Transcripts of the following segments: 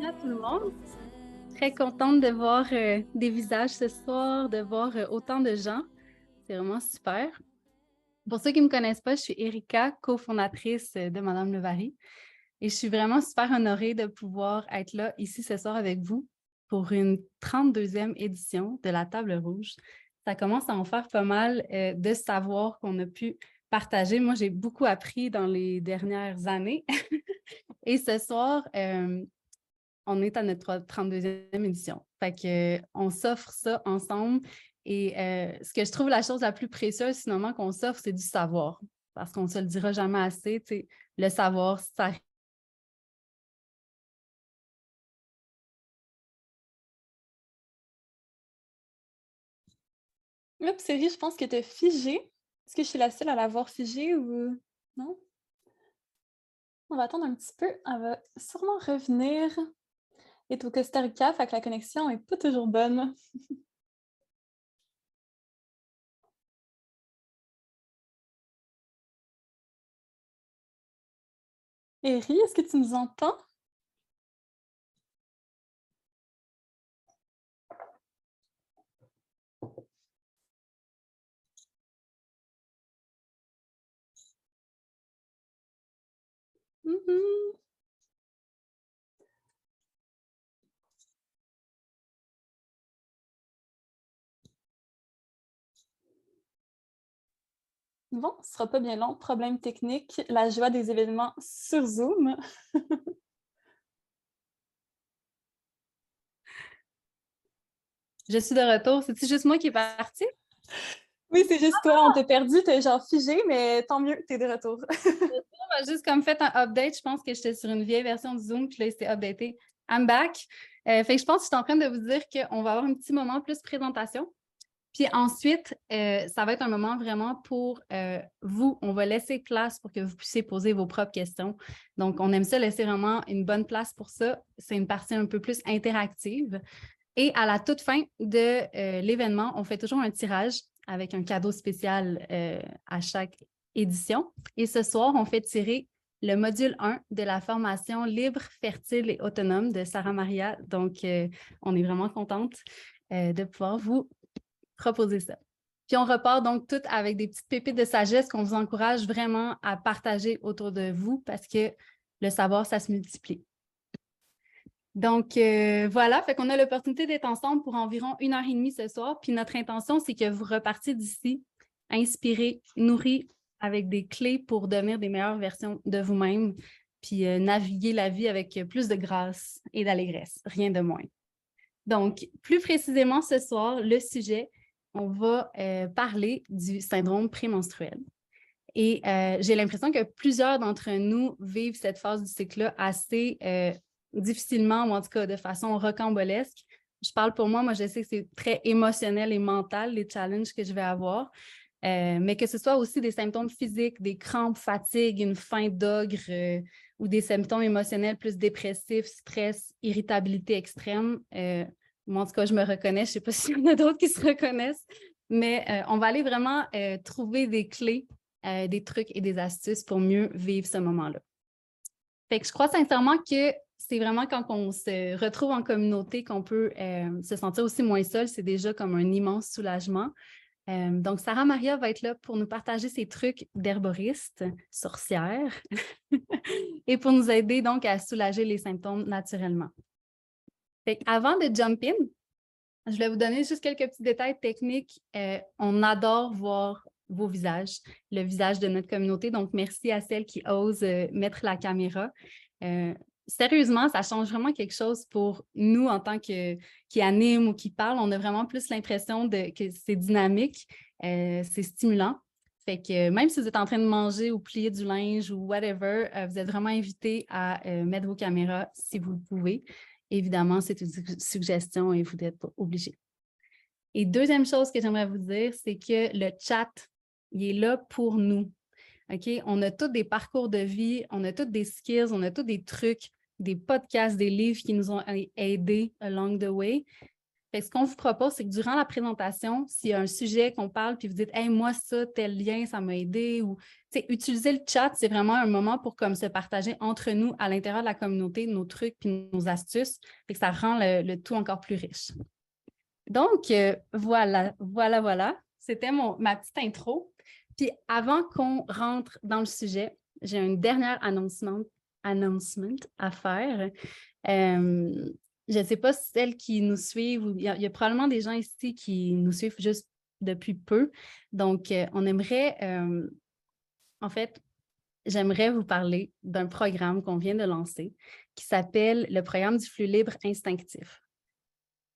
à tout le monde. Très contente de voir des visages ce soir, de voir autant de gens. C'est vraiment super. Pour ceux qui ne me connaissent pas, je suis Erika, cofondatrice de Madame Levary. Et je suis vraiment super honorée de pouvoir être là ici ce soir avec vous pour une 32e édition de la Table Rouge. Ça commence à en faire pas mal de savoir qu'on a pu partager. Moi, j'ai beaucoup appris dans les dernières années. Et ce soir, on est à notre 32e édition. Fait que, on s'offre ça ensemble. Et ce que je trouve la chose la plus précieuse, finalement, qu'on s'offre, c'est du savoir. Parce qu'on ne se le dira jamais assez. Le savoir, ça. Oups, Série, je pense que tu figé. Est-ce que je suis la seule à l'avoir figée ou non? On va attendre un petit peu. Elle va sûrement revenir. Elle est au Costa Rica, fait que la connexion est pas toujours bonne. Eri, est-ce que tu nous entends? Mhm. Bon, ce sera pas bien long. Problème technique, la joie des événements sur Zoom. Je suis de retour. C'est-tu juste moi qui est partie? Oui, c'est juste toi, on t'a perdu, t'es genre figé, mais tant mieux, t'es de retour. On a juste comme fait un update. Je pense que j'étais sur une vieille version de Zoom, puis là, c'était updaté. I'm back. Fait que je pense que je suis en train de vous dire qu'on va avoir un petit moment plus présentation. Puis ensuite, ça va être un moment vraiment pour vous. On va laisser place pour que vous puissiez poser vos propres questions. Donc, on aime ça laisser vraiment une bonne place pour ça. C'est une partie un peu plus interactive. Et à la toute fin de l'événement, on fait toujours un tirage avec un cadeau spécial à chaque édition. Et ce soir, on fait tirer le module 1 de la formation Libre, fertile et autonome de Sarah Maria. Donc, on est vraiment contente de pouvoir vous proposer ça. Puis on repart donc tout avec des petites pépites de sagesse qu'on vous encourage vraiment à partager autour de vous parce que le savoir, ça se multiplie. Donc voilà, fait qu'on a l'opportunité d'être ensemble pour environ 1 heure et demie ce soir. Puis notre intention, c'est que vous repartiez d'ici inspirés, nourris avec des clés pour devenir des meilleures versions de vous-même, puis naviguer la vie avec plus de grâce et d'allégresse, rien de moins. Donc, plus précisément ce soir, le sujet, on va parler du syndrome prémenstruel. Et j'ai l'impression que plusieurs d'entre nous vivent cette phase du cycle-là assez difficilement, ou en tout cas de façon rocambolesque. Je parle pour moi, je sais que c'est très émotionnel et mental, les challenges que je vais avoir, mais que ce soit aussi des symptômes physiques, des crampes, fatigue, une faim d'ogre ou des symptômes émotionnels plus dépressifs, stress, irritabilité extrême. Moi, en tout cas, je me reconnais. Je ne sais pas s'il y en a d'autres qui se reconnaissent, mais on va aller vraiment trouver des clés, des trucs et des astuces pour mieux vivre ce moment-là. Fait que je crois sincèrement que c'est vraiment quand on se retrouve en communauté qu'on peut se sentir aussi moins seul. C'est déjà comme un immense soulagement. Donc, Sarah Maria va être là pour nous partager ses trucs d'herboriste, sorcière, et pour nous aider donc à soulager les symptômes naturellement. Fait avant de jump in, je vais vous donner juste quelques petits détails techniques. On adore voir vos visages, le visage de notre communauté. Donc, merci à celles qui osent mettre la caméra. Sérieusement, ça change vraiment quelque chose pour nous en tant qui anime ou qui parle. On a vraiment plus l'impression que c'est dynamique, c'est stimulant. Fait que même si vous êtes en train de manger ou plier du linge ou whatever, vous êtes vraiment invité à mettre vos caméras si vous le pouvez. Évidemment, c'est une suggestion et vous n'êtes pas obligé. Et deuxième chose que j'aimerais vous dire, c'est que le chat, il est là pour nous. OK? On a tous des parcours de vie, on a tous des skills, on a tous des trucs, des podcasts, des livres qui nous ont aidés along the way. Fait que ce qu'on vous propose, c'est que durant la présentation, s'il y a un sujet qu'on parle, puis vous dites « Hey, moi, ça, tel lien, ça m'a aidé » ou utiliser le chat, c'est vraiment un moment pour comme se partager entre nous à l'intérieur de la communauté nos trucs puis nos astuces. Fait que ça rend le tout encore plus riche. Donc, voilà. C'était ma petite intro. Puis avant qu'on rentre dans le sujet, j'ai une dernière announcement à faire. Je ne sais pas si celles qui nous suivent, il y a probablement des gens ici qui nous suivent juste depuis peu. Donc, en fait, j'aimerais vous parler d'un programme qu'on vient de lancer qui s'appelle le programme du flux libre instinctif.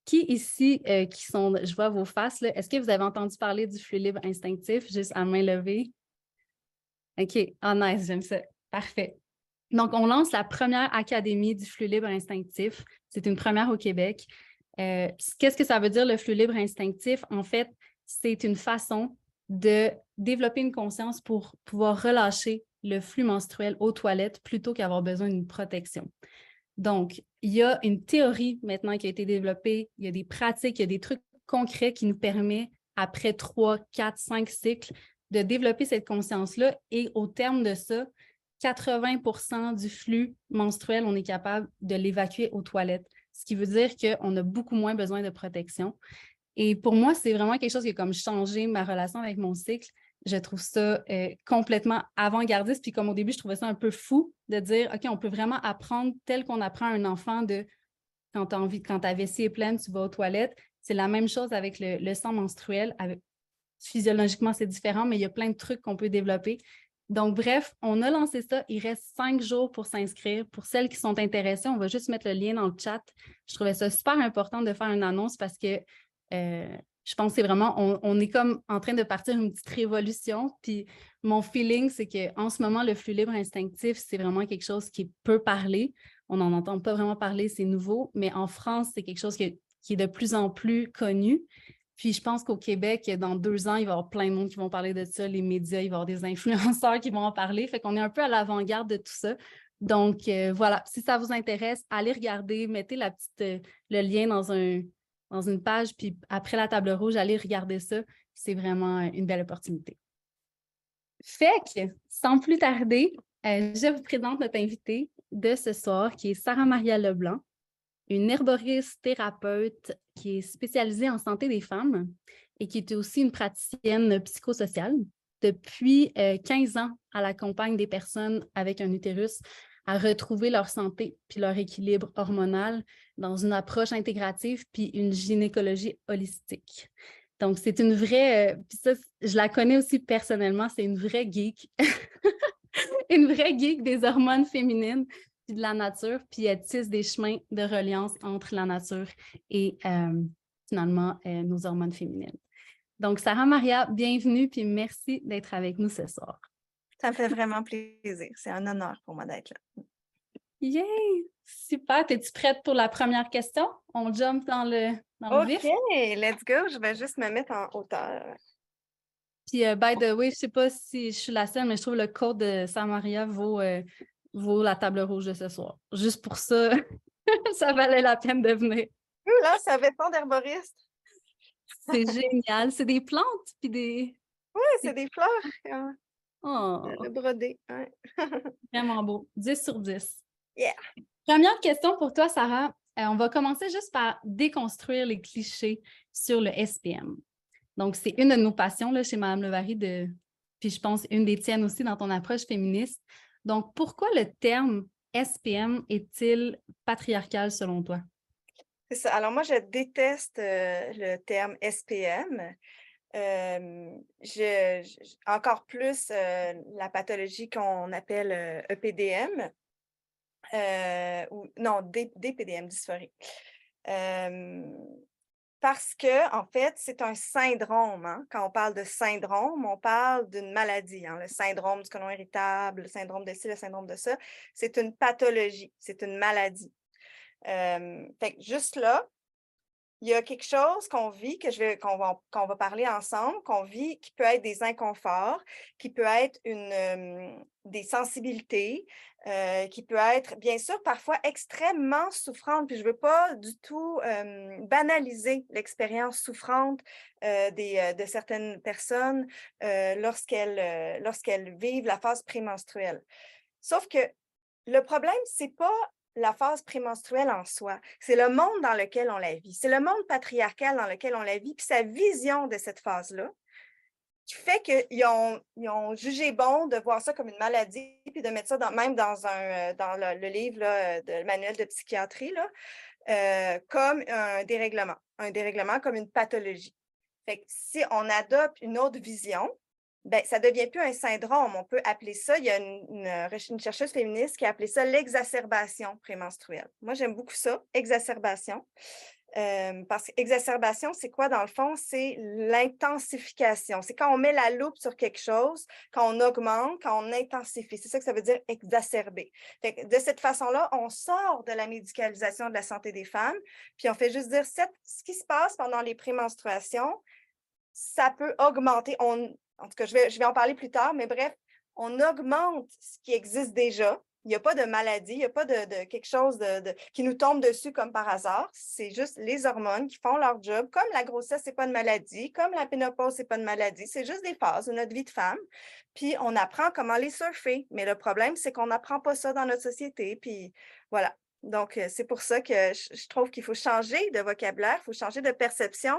Qui ici, je vois vos faces, là, est-ce que vous avez entendu parler du flux libre instinctif, juste à main levée? OK, nice, j'aime ça. Parfait. Donc, on lance la première académie du flux libre instinctif. C'est une première au Québec. Qu'est-ce que ça veut dire, le flux libre instinctif? En fait, c'est une façon de développer une conscience pour pouvoir relâcher le flux menstruel aux toilettes plutôt qu'avoir besoin d'une protection. Donc, il y a une théorie maintenant qui a été développée, il y a des pratiques, il y a des trucs concrets qui nous permettent, après 3, 4, 5 cycles, de développer cette conscience-là. Et au terme de ça, 80% du flux menstruel, on est capable de l'évacuer aux toilettes, ce qui veut dire qu'on a beaucoup moins besoin de protection. Et pour moi, c'est vraiment quelque chose qui a comme changé ma relation avec mon cycle. Je trouve ça complètement avant-gardiste. Puis comme au début, je trouvais ça un peu fou de dire, OK, on peut vraiment apprendre tel qu'on apprend à un enfant de quand ta vessie est pleine, tu vas aux toilettes. C'est la même chose avec le sang menstruel. Physiologiquement, c'est différent, mais il y a plein de trucs qu'on peut développer. Donc, bref, on a lancé ça. Il reste 5 jours pour s'inscrire. Pour celles qui sont intéressées, on va juste mettre le lien dans le chat. Je trouvais ça super important de faire une annonce parce que je pense que c'est vraiment, on est comme en train de partir une petite révolution. Puis mon feeling, c'est qu'en ce moment, le flux libre instinctif, c'est vraiment quelque chose qui peut parler. On n'en entend pas vraiment parler, c'est nouveau. Mais en France, c'est quelque chose qui est de plus en plus connu. Puis je pense qu'au Québec, dans 2 ans, il va y avoir plein de monde qui vont parler de ça. Les médias, il va y avoir des influenceurs qui vont en parler. Fait qu'on est un peu à l'avant-garde de tout ça. Donc, voilà, si ça vous intéresse, allez regarder, mettez le lien dans une page, puis après la table rouge, allez regarder ça. C'est vraiment une belle opportunité. Fait que, sans plus tarder, je vous présente notre invitée de ce soir, qui est Sarah-Maria Leblanc, une herboriste thérapeute qui est spécialisée en santé des femmes et qui est aussi une praticienne psychosociale. Depuis 15 ans, elle accompagne des personnes avec un utérus à retrouver leur santé puis leur équilibre hormonal dans une approche intégrative puis une gynécologie holistique. Donc, c'est une vraie, puis ça, je la connais aussi personnellement, c'est une vraie geek, une vraie geek des hormones féminines puis de la nature, puis elle tisse des chemins de reliance entre la nature et finalement nos hormones féminines. Donc, Sarah-Maria, bienvenue, puis merci d'être avec nous ce soir. Ça me fait vraiment plaisir. C'est un honneur pour moi d'être là. Yay! Super! Es-tu prête pour la première question? On jump dans le vif? OK, let's go. Je vais juste me mettre en hauteur. Puis, by the way, je ne sais pas si je suis la seule, mais je trouve le code de Sarah-Maria vaut la table rouge de ce soir. Juste pour ça, ça valait la peine de venir. Là, ça vêtement d'herboriste. C'est génial. C'est des plantes, puis des... Oui, c'est des fleurs. Oh, Le brodé. Ouais. vraiment beau. 10 sur 10. Yeah! Première question pour toi, Sarah. On va commencer juste par déconstruire les clichés sur le SPM. Donc, c'est une de nos passions là, chez Mme Levary, puis je pense une des tiennes aussi dans ton approche féministe. Donc, pourquoi le terme SPM est-il patriarcal selon toi? C'est ça. Alors, moi, je déteste le terme SPM. Encore plus la pathologie qu'on appelle EPDM. DPDM, dysphorie. Parce que, en fait, c'est un syndrome. Hein? Quand on parle de syndrome, on parle d'une maladie. Hein? Le syndrome du côlon irritable, le syndrome de ci, le syndrome de ça. C'est une pathologie, c'est une maladie. Fait que juste là, il y a quelque chose qu'on vit, qu'on va parler ensemble, qu'on vit, qui peut être des inconforts, qui peut être des sensibilités, qui peut être, bien sûr, parfois extrêmement souffrante. Puis je ne veux pas du tout banaliser l'expérience souffrante de certaines personnes lorsqu'elles vivent la phase prémenstruelle. Sauf que le problème, ce n'est pas la phase prémenstruelle en soi, c'est le monde dans lequel on la vit. C'est le monde patriarcal dans lequel on la vit, puis sa vision de cette phase-là, qui fait qu'ils ont jugé bon de voir ça comme une maladie, puis de mettre ça même dans le livre, là, le manuel de psychiatrie, là, comme un dérèglement comme une pathologie. Fait que si on adopte une autre vision, ben, ça ne devient plus un syndrome. On peut appeler ça, il y a une chercheuse féministe qui a appelé ça l'exacerbation prémenstruelle. Moi, j'aime beaucoup ça, exacerbation. Parce qu'exacerbation, c'est quoi dans le fond? C'est l'intensification. C'est quand on met la loupe sur quelque chose, quand on augmente, quand on intensifie. C'est ça que ça veut dire exacerber. Fait que de cette façon-là, on sort de la médicalisation de la santé des femmes, puis on fait juste dire ce qui se passe pendant les prémenstruations, ça peut augmenter. En tout cas, je vais en parler plus tard, mais bref, on augmente ce qui existe déjà. Il n'y a pas de maladie, il n'y a pas de quelque chose qui nous tombe dessus comme par hasard. C'est juste les hormones qui font leur job. Comme la grossesse, ce n'est pas une maladie, comme la pénopause, ce n'est pas une maladie. C'est juste des phases de notre vie de femme. Puis on apprend comment les surfer. Mais le problème, c'est qu'on n'apprend pas ça dans notre société. Puis voilà. Donc, c'est pour ça que je trouve qu'il faut changer de vocabulaire, il faut changer de perception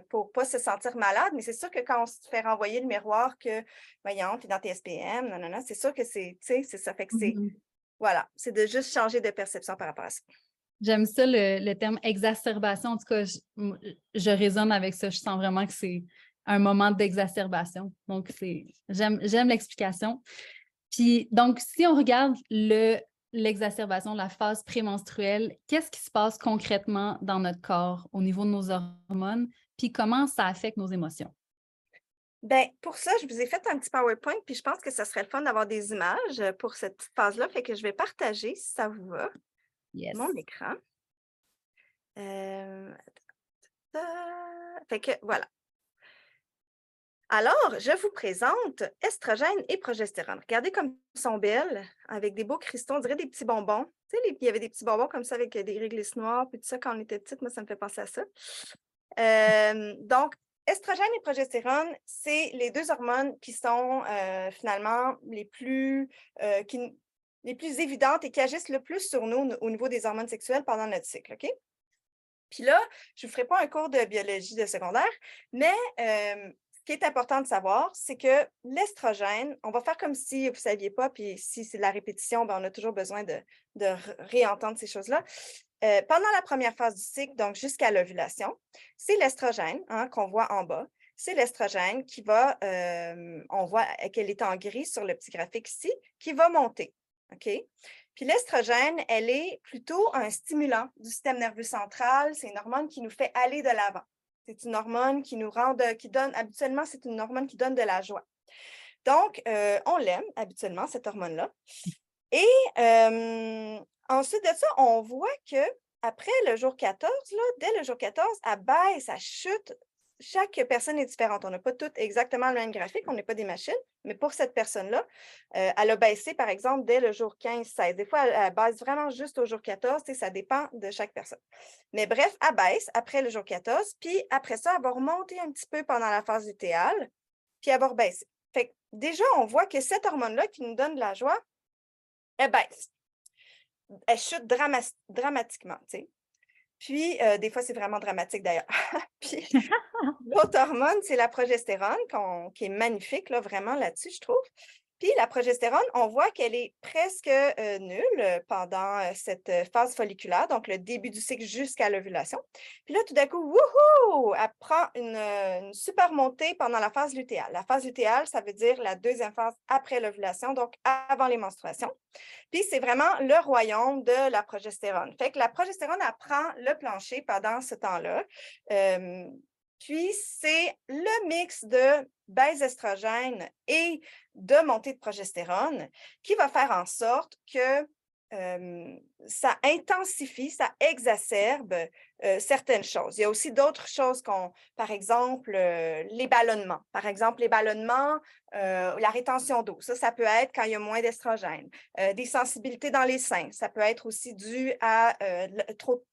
pour ne pas se sentir malade. Mais c'est sûr que quand on se fait renvoyer le miroir que, voyons, tu es dans tes SPM, non, c'est sûr que c'est ça. Fait que voilà, c'est de juste changer de perception par rapport à ça. J'aime ça, le terme exacerbation. En tout cas, je résonne avec ça. Je sens vraiment que c'est un moment d'exacerbation. Donc, j'aime l'explication. Puis, donc, si on regarde l'exacerbation, la phase prémenstruelle, qu'est-ce qui se passe concrètement dans notre corps au niveau de nos hormones, puis comment ça affecte nos émotions? Bien, pour ça, je vous ai fait un petit PowerPoint, puis je pense que ça serait le fun d'avoir des images pour cette phase-là, fait que je vais partager, si ça vous va, mon écran. Fait que voilà. Alors, je vous présente estrogène et progestérone. Regardez comme ils sont belles, avec des beaux cristaux, on dirait des petits bonbons. Tu sais, il y avait des petits bonbons comme ça avec des réglisses noires, puis tout ça quand on était petite, moi, ça me fait penser à ça. Donc, estrogène et progestérone, c'est les deux hormones qui sont finalement les plus évidentes et qui agissent le plus sur nous au niveau des hormones sexuelles pendant notre cycle, OK? Puis là, je ne vous ferai pas un cours de biologie de secondaire, mais ce qui est important de savoir, c'est que l'estrogène, on va faire comme si vous ne saviez pas, puis si c'est de la répétition, ben, on a toujours besoin de réentendre ces choses-là. Pendant la première phase du cycle, donc jusqu'à l'ovulation, c'est l'estrogène qu'on voit en bas. C'est l'estrogène qui va, on voit qu'elle est en gris sur le petit graphique ici, qui va monter. OK? Puis l'estrogène, elle est plutôt un stimulant du système nerveux central. C'est une hormone qui nous fait aller de l'avant. C'est une hormone qui nous habituellement, c'est une hormone qui donne de la joie. Donc, on l'aime habituellement, cette hormone-là. Et ensuite de ça, on voit qu'après le jour 14, là, dès le jour 14, elle baisse, elle chute. Chaque personne est différente. On n'a pas toutes exactement le même graphique, on n'est pas des machines, mais pour cette personne-là, elle a baissé, par exemple, dès le jour 15-16. Des fois, elle baisse vraiment juste au jour 14, ça dépend de chaque personne. Mais bref, elle baisse après le jour 14, puis après ça, elle va remonter un petit peu pendant la phase lutéale, puis elle va rebaisser. Fait que déjà, on voit que cette hormone-là qui nous donne de la joie, elle baisse. Elle chute dramatiquement, tu sais. Puis, des fois, c'est vraiment dramatique d'ailleurs. Puis, l'autre hormone, c'est la progestérone, qui est magnifique, là, vraiment là-dessus, je trouve. Puis, la progestérone, on voit qu'elle est presque nulle pendant cette phase folliculaire, donc le début du cycle jusqu'à l'ovulation. Puis là, tout d'un coup, wouhou, elle prend une super montée pendant la phase lutéale. La phase lutéale, ça veut dire la deuxième phase après l'ovulation, donc avant les menstruations. Puis, c'est vraiment le royaume de la progestérone. Fait que la progestérone, elle prend le plancher pendant ce temps-là. Puis, c'est le mix de baisse d'estrogène et de montée de progestérone qui va faire en sorte que ça intensifie, ça exacerbe certaines choses. Il y a aussi d'autres choses, par exemple, les ballonnements. Par exemple, les ballonnements, la rétention d'eau. Ça peut être quand il y a moins d'estrogène. Des sensibilités dans les seins. Ça peut être aussi dû à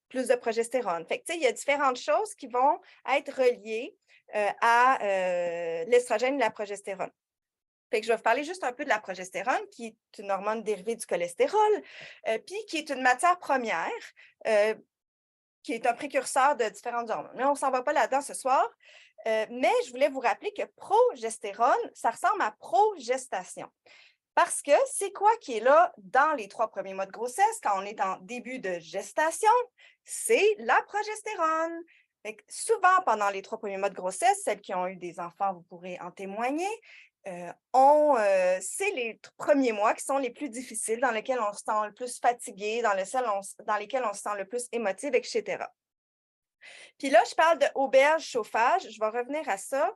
plus de progestérone. Fait que, il y a différentes choses qui vont être reliées à l'estrogène et la progestérone. Fait que je vais vous parler juste un peu de la progestérone, qui est une hormone dérivée du cholestérol, puis qui est une matière première, qui est un précurseur de différentes hormones. Mais on ne s'en va pas là-dedans ce soir. Mais je voulais vous rappeler que progestérone, ça ressemble à progestation. Parce que c'est quoi qui est là dans les 3 premiers mois de grossesse, quand on est en début de gestation? C'est la progestérone. Fait que souvent, pendant les 3 premiers mois de grossesse, celles qui ont eu des enfants, vous pourrez en témoigner, c'est les premiers mois qui sont les plus difficiles, dans lesquels on se sent le plus fatigué, dans lesquels on se sent le plus émotive, etc. Puis là, je parle de auberge chauffage. Je vais revenir à ça.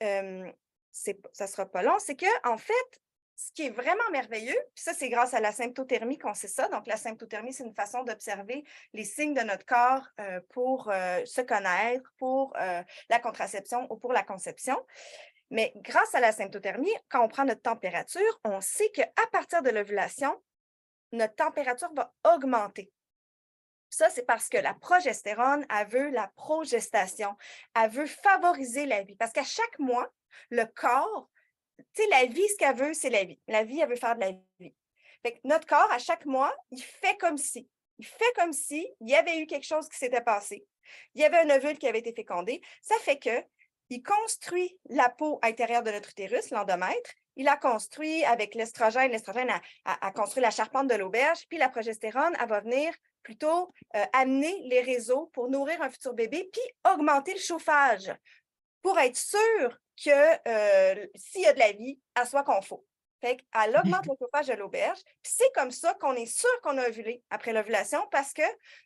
Ça ne sera pas long. C'est qu'en fait, ce qui est vraiment merveilleux, puis ça, c'est grâce à la symptothermie qu'on sait ça. Donc, la symptothermie, c'est une façon d'observer les signes de notre corps pour se connaître, pour la contraception ou pour la conception. Mais grâce à la symptothermie, quand on prend notre température, on sait qu'à partir de l'ovulation, notre température va augmenter. Ça, c'est parce que la progestérone, elle veut la progestation. Elle veut favoriser la vie. Parce qu'à chaque mois, le corps, tu sais, la vie, ce qu'elle veut, c'est la vie. La vie, elle veut faire de la vie. Fait que notre corps, à chaque mois, il fait comme si. Il fait comme si il y avait eu quelque chose qui s'était passé. Il y avait un ovule qui avait été fécondé. Ça fait que il construit la peau intérieure de notre utérus, l'endomètre. Il la construit avec l'estrogène. L'estrogène a construit la charpente de l'auberge. Puis la progestérone, elle va venir plutôt amener les réseaux pour nourrir un futur bébé, puis augmenter le chauffage pour être sûr que s'il y a de la vie, elle soit qu'on faut. Fait qu'elle augmente le chauffage de l'auberge. Puis c'est comme ça qu'on est sûr qu'on a ovulé après l'ovulation parce que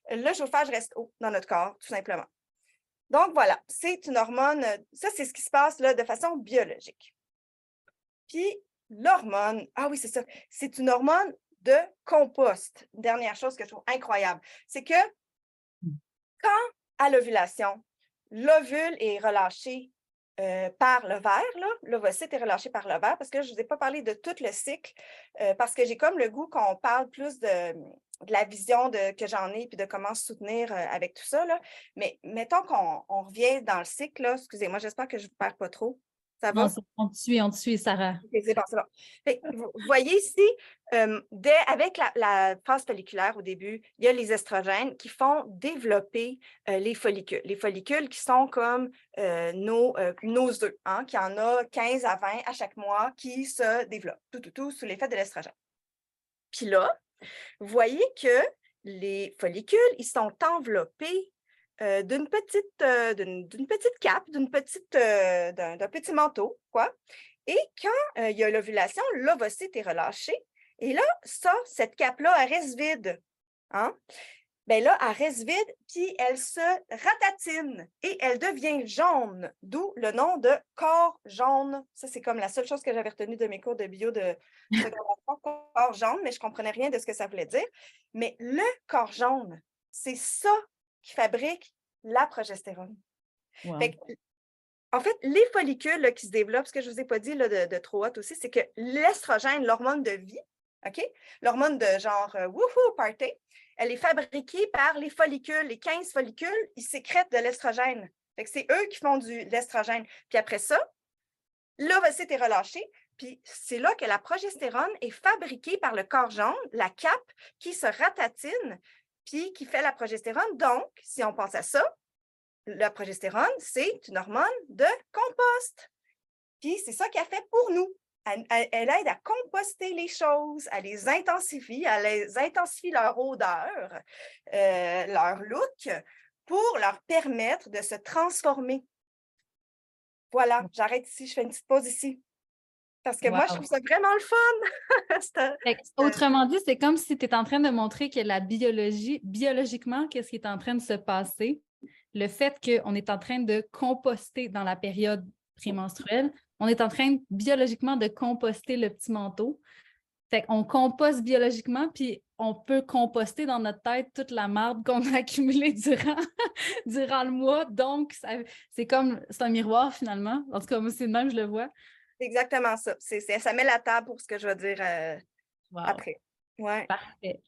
le chauffage reste haut dans notre corps, tout simplement. Donc, voilà, c'est une hormone, ça, c'est ce qui se passe là de façon biologique. Puis, l'hormone, ah oui, c'est ça, c'est une hormone de compost. Dernière chose que je trouve incroyable, c'est que quand, à l'ovulation, l'ovule est relâché par l'ovaire, l'ovocyte est relâché par l'ovaire, parce que je ne vous ai pas parlé de tout le cycle, parce que j'ai comme le goût qu'on parle plus de la vision que j'en ai, puis de comment se soutenir avec tout ça. Là. Mais mettons qu'on revient dans le cycle, là. Excusez-moi, j'espère que je ne vous perds pas trop. Ça va? Non, on te suit, Sarah. Okay, c'est bon, c'est bon. Fait, vous voyez ici, avec la phase folliculaire au début, il y a les estrogènes qui font développer les follicules. Les follicules qui sont comme nos œufs, hein, qui en a 15 à 20 à chaque mois qui se développent, tout sous l'effet de l'estrogène. Puis là, vous voyez que les follicules, ils sont enveloppés d'une petite cape, d'un petit manteau, quoi. Et quand il y a l'ovulation, l'ovocyte est relâché. Et là, cette cape-là, elle reste vide. Hein? Bien là, elle reste vide, puis elle se ratatine et elle devient jaune, d'où le nom de corps jaune. Ça, c'est comme la seule chose que j'avais retenue de mes cours de bio de secondaire, corps jaune, mais je ne comprenais rien de ce que ça voulait dire. Mais le corps jaune, c'est ça qui fabrique la progestérone. Wow. En fait, les follicules là, qui se développent, ce que je ne vous ai pas dit là, de trop haute aussi, c'est que l'estrogène, l'hormone de vie, OK? L'hormone de genre woohoo, party, elle est fabriquée par les follicules. Les 15 follicules, ils sécrètent de l'estrogène. C'est eux qui font de l'estrogène. Puis après ça, l'ovocyte est relâché. Puis c'est là que la progestérone est fabriquée par le corps jaune, la cape qui se ratatine, puis qui fait la progestérone. Donc, si on pense à ça, la progestérone, c'est une hormone de compost. Puis c'est ça qu'elle fait pour nous. Elle aide à composter les choses, elle les intensifie leur odeur, leur look, pour leur permettre de se transformer. Voilà, j'arrête ici, je fais une petite pause ici. Parce que moi, je trouve ça vraiment le fun. Autrement dit, c'est comme si tu es en train de montrer que la biologie, biologiquement, qu'est-ce qui est en train de se passer, le fait qu'on est en train de composter dans la période prémenstruelle, on est en train biologiquement de composter le petit manteau Fait qu'on composte biologiquement, puis on peut composter dans notre tête toute la marde qu'on a accumulée durant le mois. Donc, c'est un miroir finalement. En tout cas, moi, c'est de même, je le vois. C'est exactement ça. Ça met la table pour ce que je vais dire Wow. après. Ouais. Parfait.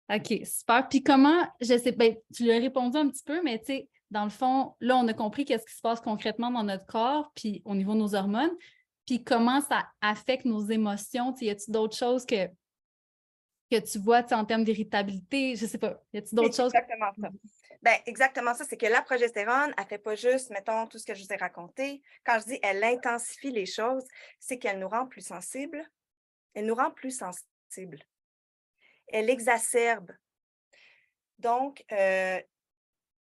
OK, super. Puis comment, je sais, ben, tu lui as répondu un petit peu, mais tu sais, dans le fond, là, on a compris qu'est-ce qui se passe concrètement dans notre corps, puis au niveau de nos hormones, puis comment ça affecte nos émotions. Y a-t-il d'autres choses que tu vois en termes d'irritabilité? Je sais pas. Y a-t-il d'autres choses? Exactement ça. Ben, exactement ça, c'est que la progestérone, elle ne fait pas juste, mettons, tout ce que je vous ai raconté. Quand je dis elle intensifie les choses, c'est qu'elle nous rend plus sensibles. Elle nous rend plus sensibles. Elle exacerbe. Donc,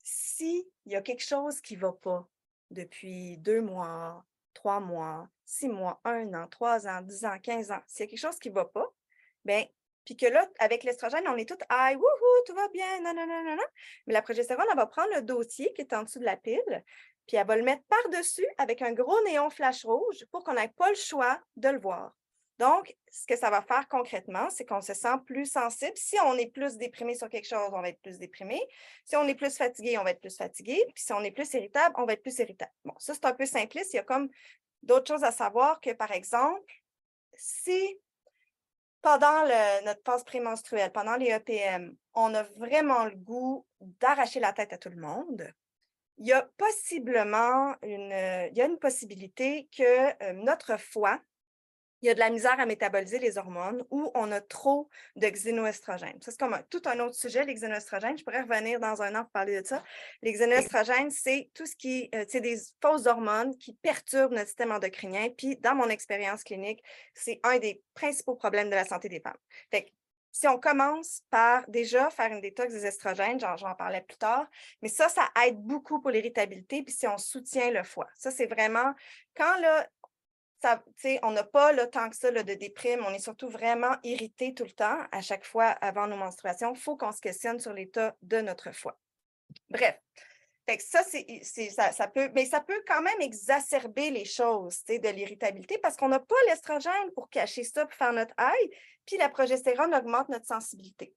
s'il y a quelque chose qui ne va pas depuis 2 mois, 3 mois, 6 mois, 1 an, 3 ans, 10 ans, 15 ans, s'il y a quelque chose qui ne va pas, bien, puis que là, avec l'estrogène, on est toutes « Aïe, wouhou, tout va bien, non, non, non, non, non. » Mais la progestérone, elle va prendre le dossier qui est en dessous de la pile, puis elle va le mettre par-dessus avec un gros néon flash rouge pour qu'on n'ait pas le choix de le voir. Donc, ce que ça va faire concrètement, c'est qu'on se sent plus sensible. Si on est plus déprimé sur quelque chose, on va être plus déprimé. Si on est plus fatigué, on va être plus fatigué. Puis si on est plus irritable, on va être plus irritable. Bon, ça, c'est un peu simpliste. Il y a comme d'autres choses à savoir que, par exemple, si pendant notre phase prémenstruelle, pendant les EPM, on a vraiment le goût d'arracher la tête à tout le monde, il y a possiblement une possibilité que notre foie, il y a de la misère à métaboliser les hormones ou on a trop de xénoestrogènes. Ça, c'est comme tout un autre sujet, les xénoestrogènes. Je pourrais revenir dans un an pour parler de ça. Les xénoestrogènes, c'est tout ce qui c'est des fausses hormones qui perturbent notre système endocrinien. Puis, dans mon expérience clinique, c'est un des principaux problèmes de la santé des femmes. Fait que, si on commence par déjà faire une détox des estrogènes, j'en parlais plus tard, mais ça aide beaucoup pour l'irritabilité, puis si on soutient le foie. Ça, c'est vraiment, quand là, on n'a pas tant que ça de déprime, on est surtout vraiment irrité tout le temps, à chaque fois avant nos menstruations. Il faut qu'on se questionne sur l'état de notre foie. Bref, fait que ça, mais ça peut quand même exacerber les choses de l'irritabilité parce qu'on n'a pas l'estrogène pour cacher ça, pour faire notre high, puis la progestérone augmente notre sensibilité.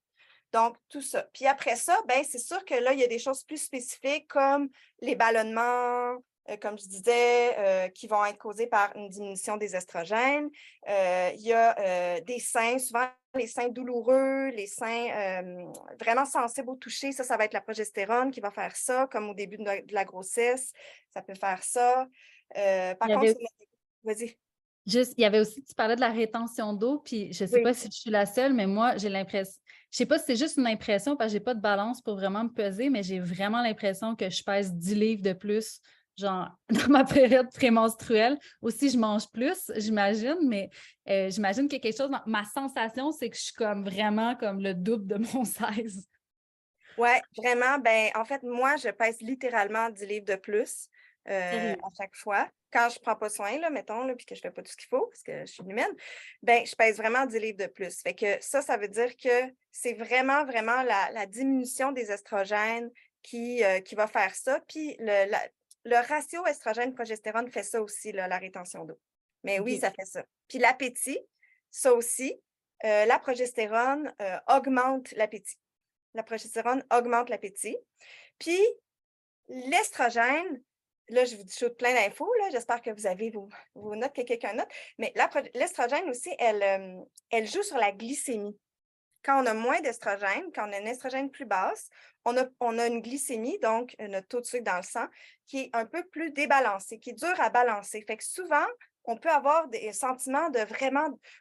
Donc, tout ça. Puis après ça, ben, c'est sûr que là, il y a des choses plus spécifiques comme les ballonnements, comme je disais, qui vont être causés par une diminution des estrogènes. Il y a des seins, souvent les seins douloureux, les seins vraiment sensibles au toucher. Ça va être la progestérone qui va faire ça, comme au début de la grossesse. Ça peut faire ça. Par contre, vas-y. Juste, il y avait aussi, tu parlais de la rétention d'eau, puis je ne sais pas si je suis la seule, mais moi, j'ai l'impression, je ne sais pas si c'est juste une impression parce que je n'ai pas de balance pour vraiment me peser, mais j'ai vraiment l'impression que je pèse 10 livres de plus, genre, dans ma période prémenstruelle. Aussi, je mange plus, j'imagine, mais j'imagine qu'il y a quelque chose, ma sensation, c'est que je suis comme vraiment comme le double de mon 16. Oui, vraiment. Ben, en fait, moi, je pèse littéralement 10 livres de plus à chaque fois. Quand je ne prends pas soin, là, mettons, là, puis que je ne fais pas tout ce qu'il faut, parce que je suis humaine, ben, je pèse vraiment 10 livres de plus. Fait que ça veut dire que c'est vraiment, vraiment la diminution des estrogènes qui va faire ça. Puis le ratio estrogène-progestérone fait ça aussi, là, la rétention d'eau. Mais oui, ça fait ça. Puis l'appétit, ça aussi, la progestérone augmente l'appétit. La progestérone augmente l'appétit. Puis, l'estrogène, là, je vous shoot plein d'infos, j'espère que vous avez vos notes, que quelqu'un note, mais l'estrogène aussi, elle joue sur la glycémie. Quand on a moins d'estrogène, quand on a une estrogène plus basse, on a une glycémie, donc notre taux de sucre dans le sang, qui est un peu plus débalancé, qui est dur à balancer. Fait que souvent, on peut avoir des sentiments de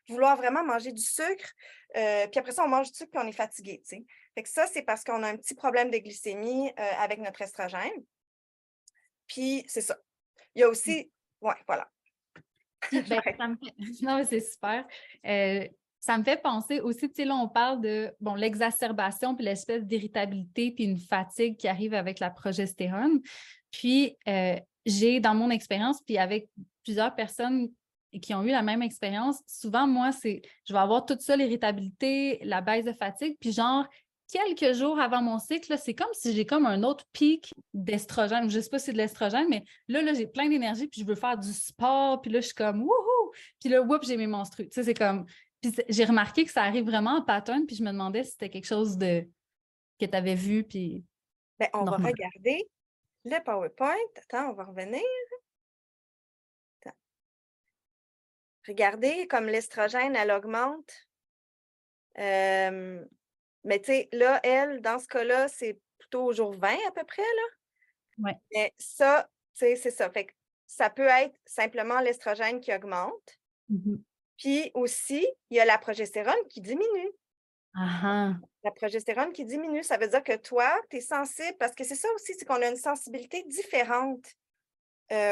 vouloir vraiment manger du sucre, puis après ça, on mange du sucre puis on est fatigué, tu sais. Fait que ça, c'est parce qu'on a un petit problème de glycémie avec notre estrogène. Puis, c'est ça. Il y a aussi... Ouais, voilà. Non, mais c'est super. Ça me fait penser aussi, tu sais, là, on parle de l'exacerbation puis l'espèce d'irritabilité puis une fatigue qui arrive avec la progestérone. Puis, j'ai, dans mon expérience, puis avec plusieurs personnes qui ont eu la même expérience, souvent, moi, je vais avoir toute ça, l'irritabilité, la baisse de fatigue, puis genre, quelques jours avant mon cycle, c'est comme si j'ai comme un autre pic d'estrogène. Je ne sais pas si c'est de l'estrogène, mais là j'ai plein d'énergie, puis je veux faire du sport, puis là, je suis comme « wouhou », puis là, j'ai mes menstrues. Tu sais, c'est comme Puis j'ai remarqué que ça arrive vraiment en pattern, puis je me demandais si c'était quelque chose que tu avais vu, puis Bien, on va normal. regarder le PowerPoint. Attends, on va revenir. Attends. Regardez comme l'estrogène, elle augmente. Mais tu sais, là, elle, dans ce cas-là, c'est plutôt au jour 20 à peu près, là. Ouais. Mais ça, tu sais, c'est ça. Fait que ça peut être simplement l'estrogène qui augmente. Mhm. Puis aussi, il y a la progestérone qui diminue. Ah ah. La progestérone qui diminue, ça veut dire que toi, tu es sensible, parce que c'est ça aussi, c'est qu'on a une sensibilité différente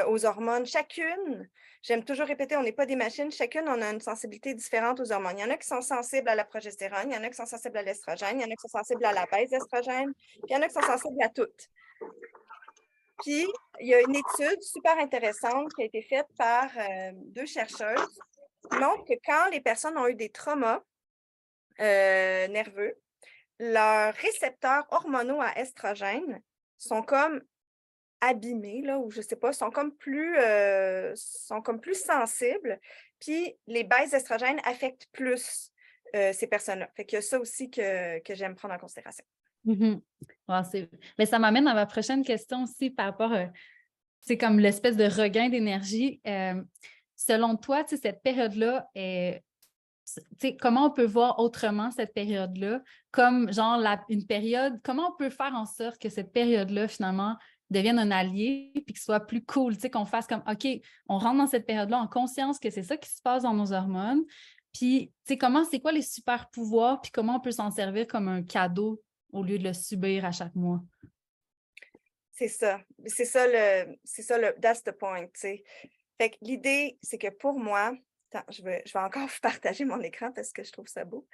aux hormones. Chacune, j'aime toujours répéter, on n'est pas des machines, chacune, on a une sensibilité différente aux hormones. Il y en a qui sont sensibles à la progestérone, il y en a qui sont sensibles à l'estrogène, il y en a qui sont sensibles à la baisse d'estrogène, puis il y en a qui sont sensibles à toutes. Puis, il y a une étude super intéressante qui a été faite par 2 chercheuses qui montre que quand les personnes ont eu des traumas nerveux, leurs récepteurs hormonaux à estrogène sont comme abîmés, là, ou je ne sais pas, sont comme plus sensibles. Puis les baisses d'estrogène affectent plus ces personnes-là. Fait qu'il y a ça aussi que j'aime prendre en considération. Mhm. Ah, mais ça m'amène à ma prochaine question aussi par rapport, c'est comme l'espèce de regain d'énergie. Selon toi, cette période-là comment on peut voir autrement cette période-là, comme genre une période, comment on peut faire en sorte que cette période-là, finalement, devienne un allié puis que ce soit plus cool, qu'on fasse comme, OK, on rentre dans cette période-là en conscience que c'est ça qui se passe dans nos hormones, puis, c'est quoi les super pouvoirs puis comment on peut s'en servir comme un cadeau au lieu de le subir à chaque mois? C'est ça. That's the point, tu sais. Fait que l'idée, c'est que pour moi, attends, je vais encore vous partager mon écran parce que je trouve ça beau.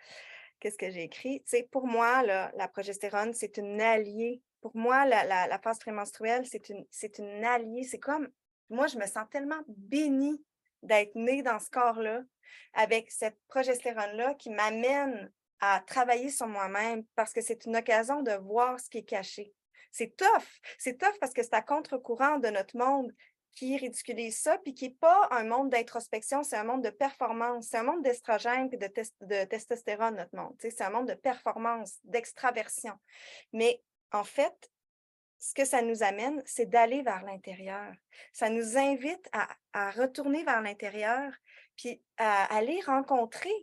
Qu'est-ce que j'ai écrit? Tu sais, pour moi, là, la progestérone, c'est une alliée. Pour moi, la phase prémenstruelle, c'est une alliée. C'est comme, moi, je me sens tellement bénie d'être née dans ce corps-là, avec cette progestérone-là qui m'amène à travailler sur moi-même parce que c'est une occasion de voir ce qui est caché. C'est tough. C'est tough parce que c'est à contre-courant de notre monde qui ridiculise ça, puis qui n'est pas un monde d'introspection, c'est un monde de performance. C'est un monde d'estrogène et de testostérone, notre monde. C'est un monde de performance, d'extraversion. Mais en fait, ce que ça nous amène, c'est d'aller vers l'intérieur. Ça nous invite à retourner vers l'intérieur, puis à aller rencontrer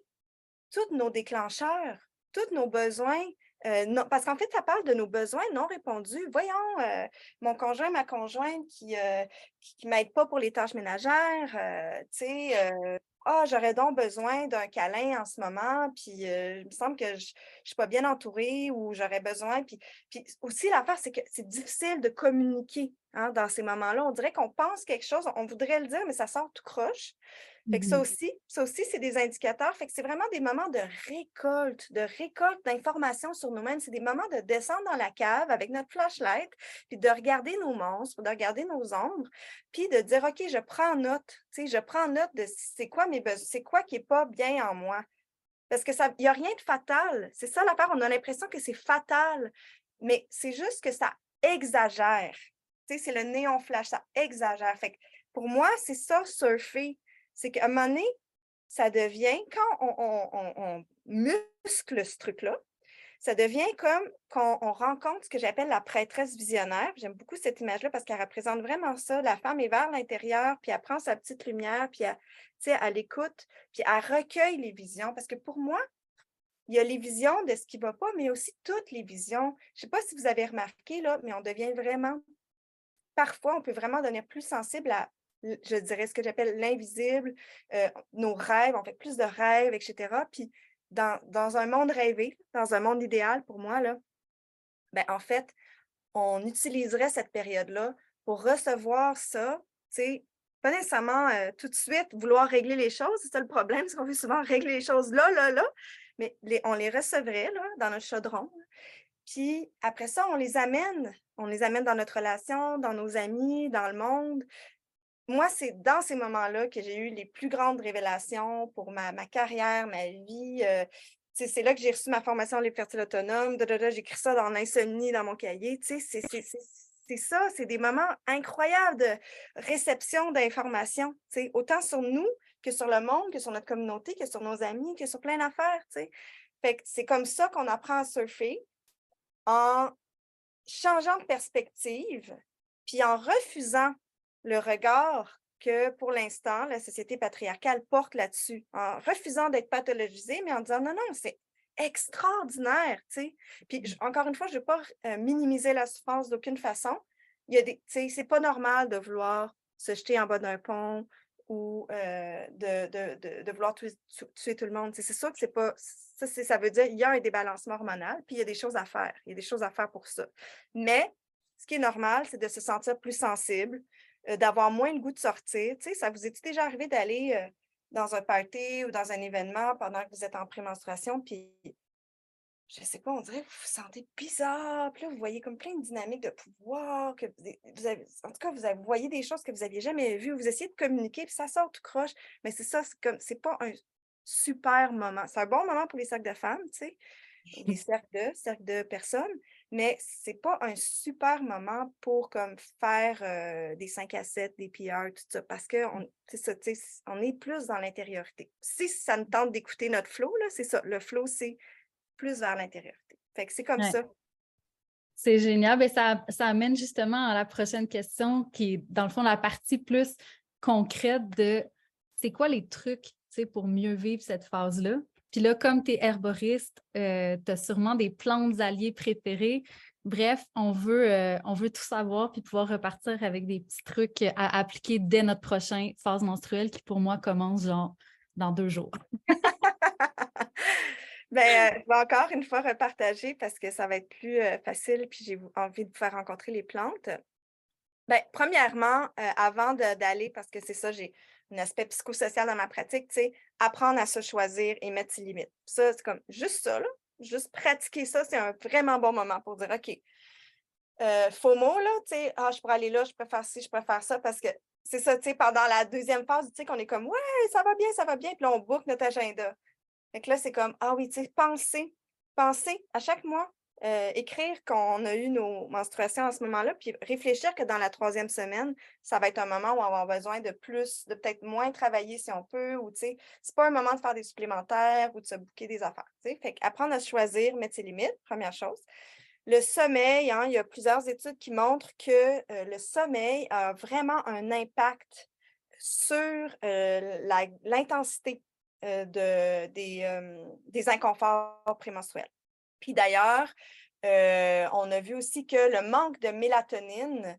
tous nos déclencheurs, tous nos besoins. Parce qu'en fait, ça parle de nos besoins non répondus. Voyons, mon conjoint, ma conjointe qui ne m'aide pas pour les tâches ménagères, tu sais, j'aurais donc besoin d'un câlin en ce moment, puis il me semble que je ne suis pas bien entourée ou j'aurais besoin. Puis aussi, l'affaire, c'est que c'est difficile de communiquer dans ces moments-là. On dirait qu'on pense quelque chose, on voudrait le dire, mais ça sort tout croche. Fait que ça aussi, c'est des indicateurs. Fait que c'est vraiment des moments de récolte d'informations sur nous-mêmes. C'est des moments de descendre dans la cave avec notre flashlight, puis de regarder nos monstres, de regarder nos ombres, puis de dire, OK, je prends note. Tu sais, je prends note de c'est quoi mes besoins, c'est quoi qui n'est pas bien en moi. Parce que il n'y a rien de fatal. C'est ça l'affaire, on a l'impression que c'est fatal, mais c'est juste que ça exagère. Tu sais, c'est le néon flash, ça exagère. Fait que pour moi, c'est ça, surfer. C'est qu'à un moment donné, ça devient, quand on muscle ce truc-là, ça devient comme quand on rencontre ce que j'appelle la prêtresse visionnaire. J'aime beaucoup cette image-là parce qu'elle représente vraiment ça. La femme est vers l'intérieur, puis elle prend sa petite lumière, puis elle écoute, puis elle recueille les visions. Parce que pour moi, il y a les visions de ce qui ne va pas, mais aussi toutes les visions. Je ne sais pas si vous avez remarqué, là, mais on devient vraiment, parfois, on peut vraiment devenir plus sensible à, je dirais, ce que j'appelle l'invisible, nos rêves, on fait plus de rêves, etc. Puis, dans un monde rêvé, dans un monde idéal, pour moi, là, ben, en fait, on utiliserait cette période-là pour recevoir ça, tu sais, pas nécessairement tout de suite vouloir régler les choses, c'est ça le problème, c'est qu'on veut souvent régler les choses là, mais on les recevrait là, dans notre chaudron. Puis après ça, on les amène dans notre relation, dans nos amis, dans le monde. Moi, c'est dans ces moments-là que j'ai eu les plus grandes révélations pour ma carrière, ma vie. C'est là que j'ai reçu ma formation en livre fertile autonome. J'écris ça dans l'insomnie, dans mon cahier. C'est ça, c'est des moments incroyables de réception d'informations, autant sur nous, que sur le monde, que sur notre communauté, que sur nos amis, que sur plein d'affaires, tu sais. Fait que c'est comme ça qu'on apprend à surfer en changeant de perspective, puis en refusant le regard que, pour l'instant, la société patriarcale porte là-dessus, en refusant d'être pathologisée, mais en disant non, non, c'est extraordinaire, tu sais. Puis, encore une fois, je ne veux pas minimiser la souffrance d'aucune façon. Il y a des, tu sais, c'est pas normal de vouloir se jeter en bas d'un pont ou de vouloir tuer tout le monde. C'est sûr que c'est pas... Ça veut dire qu'il y a un débalancement hormonal, puis il y a des choses à faire. Il y a des choses à faire pour ça. Mais ce qui est normal, c'est de se sentir plus sensible, d'avoir moins le goût de sortir. Tu sais, ça vous est déjà arrivé d'aller dans un party ou dans un événement pendant que vous êtes en prémenstruation, puis je ne sais pas, on dirait que vous vous sentez bizarre, puis là, vous voyez comme plein de dynamiques de pouvoir, que vous avez, en tout cas, vous voyez des choses que vous n'aviez jamais vues, vous essayez de communiquer, puis ça sort tout croche, mais c'est ça, c'est pas un super moment. C'est un bon moment pour les cercles de femmes, tu sais, des cercles de personnes, mais c'est pas un super moment pour comme faire des 5 à 7, des PR, tout ça, parce qu'on on est plus dans l'intériorité. Si ça nous tente d'écouter notre flow, là, c'est ça, le flow, c'est plus vers l'intériorité. Fait que c'est comme ça. C'est génial. Bien, ça amène justement à la prochaine question qui est, dans le fond, la partie plus concrète de c'est quoi les trucs pour mieux vivre cette phase-là. Puis là, comme tu es herboriste, tu as sûrement des plantes alliées préférées. Bref, on veut tout savoir puis pouvoir repartir avec des petits trucs à appliquer dès notre prochaine phase menstruelle qui, pour moi, commence genre dans 2 jours. Bien, je vais encore une fois repartager parce que ça va être plus facile, puis j'ai envie de vous faire rencontrer les plantes. Bien, premièrement, avant d'aller, parce que c'est ça, j'ai un aspect psychosocial dans ma pratique, tu sais, apprendre à se choisir et mettre ses limites. Ça, c'est comme juste ça, là. Juste pratiquer ça, c'est un vraiment bon moment pour dire, OK, FOMO, là, tu sais, je pourrais aller là, je préfère ci, je préfère ça, parce que c'est ça, tu sais, pendant la deuxième phase, tu sais, qu'on est comme, ouais, ça va bien, puis là, on book notre agenda. Fait que là, c'est comme, ah oui, tu sais, penser à chaque mois, écrire qu'on a eu nos menstruations à ce moment-là, puis réfléchir que dans la 3e semaine, ça va être un moment où on va avoir besoin de plus, de peut-être moins travailler si on peut, ou tu sais, c'est pas un moment de faire des supplémentaires ou de se booker des affaires, tu sais. Fait qu'apprendre à choisir, mettre ses limites, première chose. Le sommeil, hein, il y a plusieurs études qui montrent que le sommeil a vraiment un impact sur l'intensité des inconforts prémenstruels. Puis d'ailleurs, on a vu aussi que le manque de mélatonine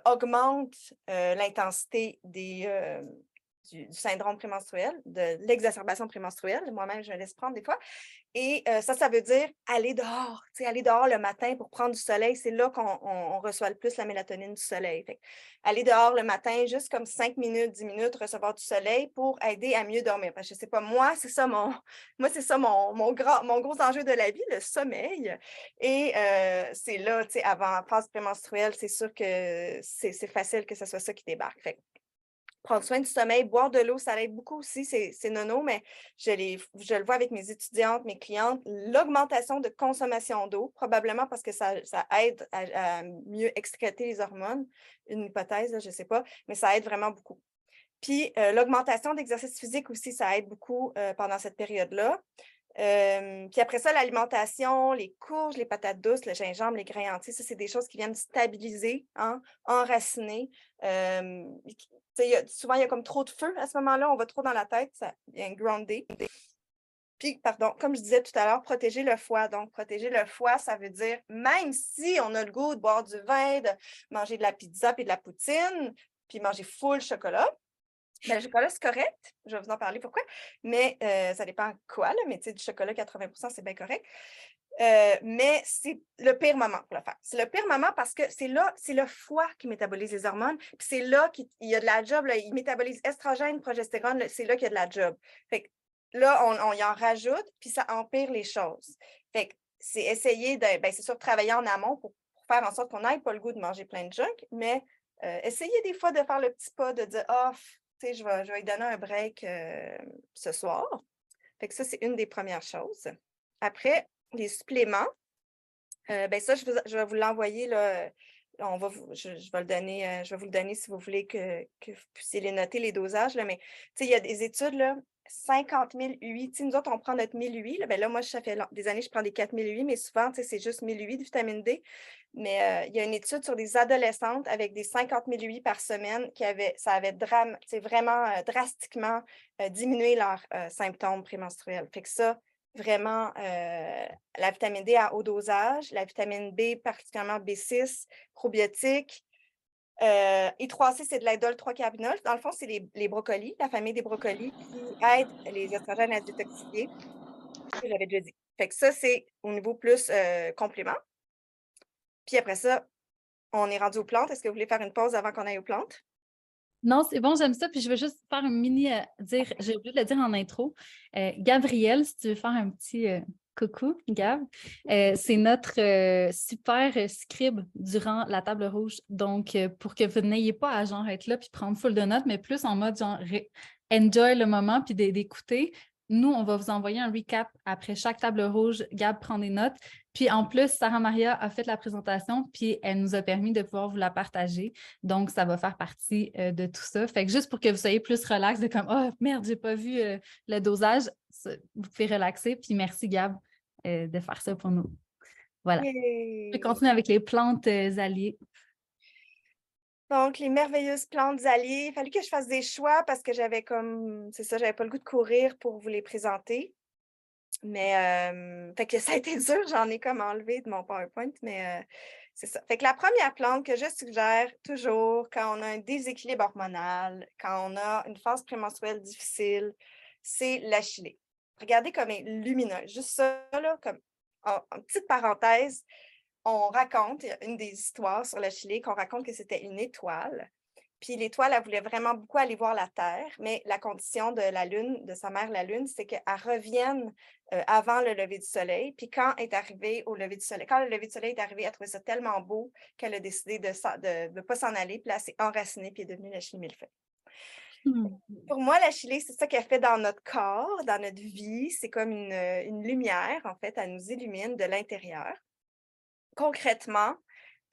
augmente l'intensité du syndrome prémenstruel, de l'exacerbation prémenstruelle. Moi-même, je me laisse prendre des fois. Et ça veut dire aller dehors, tu sais, aller dehors le matin pour prendre du soleil. C'est là qu'on reçoit le plus la mélatonine du soleil. Fait, aller dehors le matin, juste comme 5 minutes, 10 minutes, recevoir du soleil pour aider à mieux dormir. Parce que je sais pas, moi, c'est ça mon gros enjeu de la vie, le sommeil. Et c'est là, tu sais, avant la phase prémenstruelle, c'est sûr que c'est facile que ce soit ça qui débarque. Fait, prendre soin du sommeil, boire de l'eau, ça l'aide beaucoup aussi, c'est nono, mais je le vois avec mes étudiantes, mes clientes, l'augmentation de consommation d'eau, probablement parce que ça aide à mieux excréter les hormones, une hypothèse, là, je ne sais pas, mais ça aide vraiment beaucoup. Puis l'augmentation d'exercice physique aussi, ça aide beaucoup pendant cette période-là. Puis après ça, l'alimentation, les courges, les patates douces, le gingembre, les grains entiers, ça, c'est des choses qui viennent stabiliser, hein, enraciner. Souvent, il y a comme trop de feu à ce moment-là, on va trop dans la tête, ça vient grounder. Puis, pardon, comme je disais tout à l'heure, protéger le foie. Donc, protéger le foie, ça veut dire, même si on a le goût de boire du vin, de manger de la pizza puis de la poutine, puis manger full chocolat, ben, le chocolat, c'est correct. Je vais vous en parler pourquoi. Mais ça dépend quoi, là. Mais tu sais, du chocolat, 80%, c'est bien correct. Mais c'est le pire moment pour le faire. C'est le pire moment parce que c'est le foie qui métabolise les hormones. Puis c'est là qu'il y a de la job. Là, il métabolise estrogène, progestérone. C'est là qu'il y a de la job. Fait que là, on y en rajoute, puis ça empire les choses. Fait que c'est essayer c'est sûr, travailler en amont pour faire en sorte qu'on n'ait pas le goût de manger plein de junk, mais essayez des fois de faire le petit pas de dire « Ah, tu sais, je vais lui donner un break ce soir. » Fait que ça, c'est une des premières choses. Après, les suppléments, ça, je vais vous l'envoyer là, je vais le donner, je vais vous le donner si vous voulez que vous puissiez les noter, les dosages, là, mais il y a des études, là, 50 000 UI. Nous autres, on prend notre 1000 UI. Là, ben là, moi, ça fait des années que je prends des 4000 UI, mais souvent, c'est juste 1000 UI de vitamine D. Mais il y a une étude sur des adolescentes avec des 50 000 UI par semaine ça avait vraiment drastiquement diminué leurs symptômes prémenstruels. Fait que ça, vraiment, la vitamine D à haut dosage, la vitamine B, particulièrement B6, probiotiques. I3C, c'est de l'indole 3-carbinol. Dans le fond, c'est les brocolis, la famille des brocolis qui aident les estrogènes à se détoxifier, que j'avais déjà dit. Fait que ça, c'est au niveau plus complément. Puis après ça, on est rendu aux plantes. Est-ce que vous voulez faire une pause avant qu'on aille aux plantes? Non, c'est bon, j'aime ça. Puis je veux juste faire un mini dire, j'ai oublié de le dire en intro. Gabrielle, si tu veux faire un petit coucou, Gab, c'est notre super scribe durant la table rouge. Donc, pour que vous n'ayez pas à genre être là puis prendre full de notes, mais plus en mode genre enjoy le moment puis d'écouter. Nous, on va vous envoyer un recap après chaque table rouge. Gab prend des notes. Puis en plus, Sarah Maria a fait la présentation, puis elle nous a permis de pouvoir vous la partager. Donc, ça va faire partie de tout ça. Fait que juste pour que vous soyez plus relax, de comme « Oh merde, j'ai pas vu le dosage », vous pouvez relaxer. Puis merci Gab de faire ça pour nous. Voilà. Je vais continuer avec les plantes alliées. Donc, les merveilleuses plantes alliées. Il a fallu que je fasse des choix parce que j'avais j'avais pas le goût de courir pour vous les présenter. Mais, fait que ça a été dur, j'en ai comme enlevé de mon PowerPoint, mais c'est ça. Fait que la première plante que je suggère toujours quand on a un déséquilibre hormonal, quand on a une phase prémenstruelle difficile, c'est l'achillée. Regardez comme elle est lumineuse. Juste ça, là, comme en petite parenthèse, on raconte, il y a une des histoires sur l'achillée, qu'on raconte que c'était une étoile. Puis l'étoile, elle voulait vraiment beaucoup aller voir la Terre, mais la condition de la Lune, de sa mère la Lune, c'est qu'elle revienne avant le lever du soleil. Puis quand le lever du soleil est arrivé, elle trouvait ça tellement beau qu'elle a décidé de ne pas s'en aller. Puis là, elle s'est enracinée, puis elle est devenue l'Achillée millefeuille. Pour moi, l'Achillée, c'est ça qu'elle fait dans notre corps, dans notre vie. C'est comme une lumière, en fait, elle nous illumine de l'intérieur. Concrètement,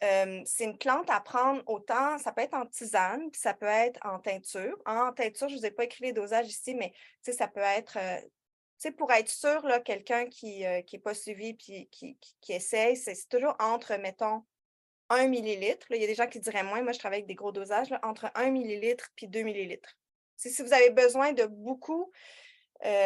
c'est une plante à prendre autant, ça peut être en tisane, puis ça peut être en teinture. En teinture, je ne vous ai pas écrit les dosages ici, mais ça peut être, pour être sûr, là, quelqu'un qui n'est pas suivi puis qui essaye, c'est toujours entre, mettons, 1 millilitre. Là, il y a des gens qui diraient moins, moi je travaille avec des gros dosages, là, entre 1 millilitre puis 2 millilitres. Si vous avez besoin de beaucoup, de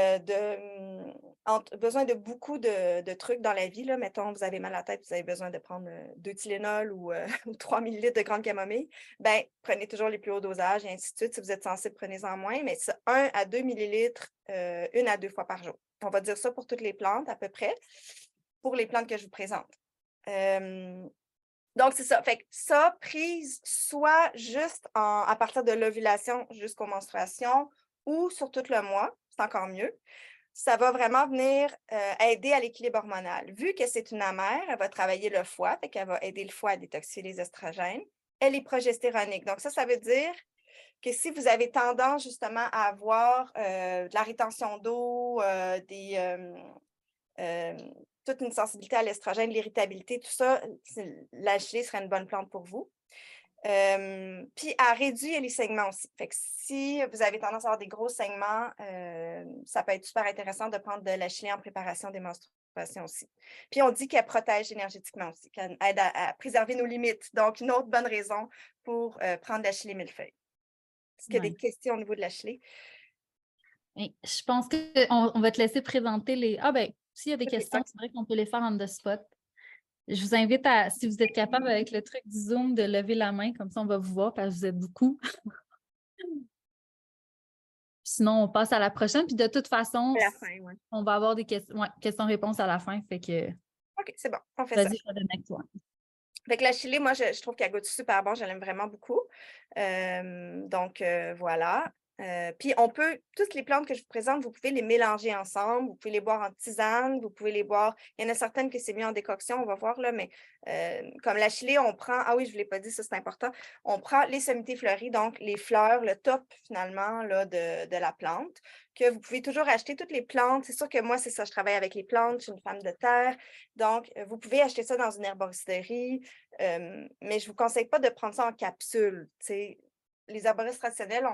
trucs dans la vie, là, mettons, vous avez mal à la tête, vous avez besoin de prendre 2 Tylenol ou 3 millilitres de grande camomille, ben, prenez toujours les plus hauts dosages et ainsi de suite. Si vous êtes sensible, prenez-en moins, mais c'est 1 à 2 millilitres 1 à 2 fois par jour. On va dire ça pour toutes les plantes à peu près, pour les plantes que je vous présente. Donc, c'est ça. Fait que ça, prise soit juste à partir de l'ovulation jusqu'aux menstruations ou sur tout le mois, c'est encore mieux. Ça va vraiment venir aider à l'équilibre hormonal. Vu que c'est une amère, elle va travailler le foie, fait qu'elle va aider le foie à détoxifier les estrogènes. Elle est progestéronique. Donc, ça veut dire que si vous avez tendance justement à avoir de la rétention d'eau, toute une sensibilité à l'estrogène, l'irritabilité, tout ça, l'achillée serait une bonne plante pour vous. Puis, elle réduit les saignements aussi. Fait que si vous avez tendance à avoir des gros saignements, ça peut être super intéressant de prendre de l'achillée en préparation des menstruations aussi. Puis, on dit qu'elle protège énergétiquement aussi, qu'elle aide à préserver nos limites. Donc, une autre bonne raison pour prendre l'achillée millefeuille. Est-ce qu'il y a des questions au niveau de l'achillée? Je pense qu'on va te laisser présenter les... Ah ben, s'il y a des questions, c'est vrai qu'on peut les faire on the spot. Je vous invite à, si vous êtes capable avec le truc du Zoom, de lever la main, comme ça on va vous voir parce que vous êtes beaucoup. Sinon, on passe à la prochaine. Puis de toute façon, À la fin, ouais. on va avoir des questions-réponses à la fin. Fait que... OK, c'est bon, on fait ça. Vas-y, je vais donner avec toi. Fait que l'achillée, moi, je trouve qu'elle goûte super bon. Je l'aime vraiment beaucoup. Donc, voilà. Puis toutes les plantes que je vous présente, vous pouvez les mélanger ensemble, vous pouvez les boire en tisane, vous pouvez les boire, il y en a certaines que c'est mieux en décoction, on va voir là, mais comme l'achillée, on prend, ah oui, je ne vous l'ai pas dit, ça c'est important, on prend les sommités fleuries, donc les fleurs, le top finalement là, de la plante, que vous pouvez toujours acheter toutes les plantes. C'est sûr que moi, c'est ça, je travaille avec les plantes, je suis une femme de terre, donc vous pouvez acheter ça dans une herboristerie, mais je ne vous conseille pas de prendre ça en capsule, tu sais. Les herboristes traditionnels,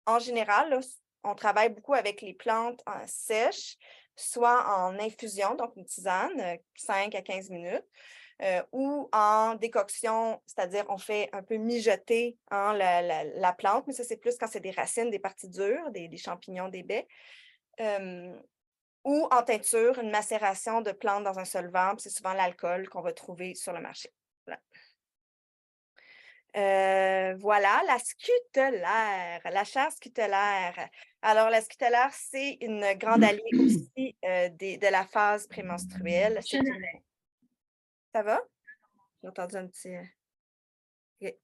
en général, là, on travaille beaucoup avec les plantes sèches, soit en infusion, donc une tisane, 5 à 15 minutes, ou en décoction, c'est-à-dire on fait un peu mijoter la plante, mais ça, c'est plus quand c'est des racines, des parties dures, des champignons, des baies, ou en teinture, une macération de plantes dans un solvant, puis c'est souvent l'alcool qu'on va trouver sur le marché. Voilà. Voilà, la scutellaire, la chaire scutellaire. Alors, la scutellaire, c'est une grande alliée aussi de la phase prémenstruelle. Ça va? J'ai entendu un petit... OK.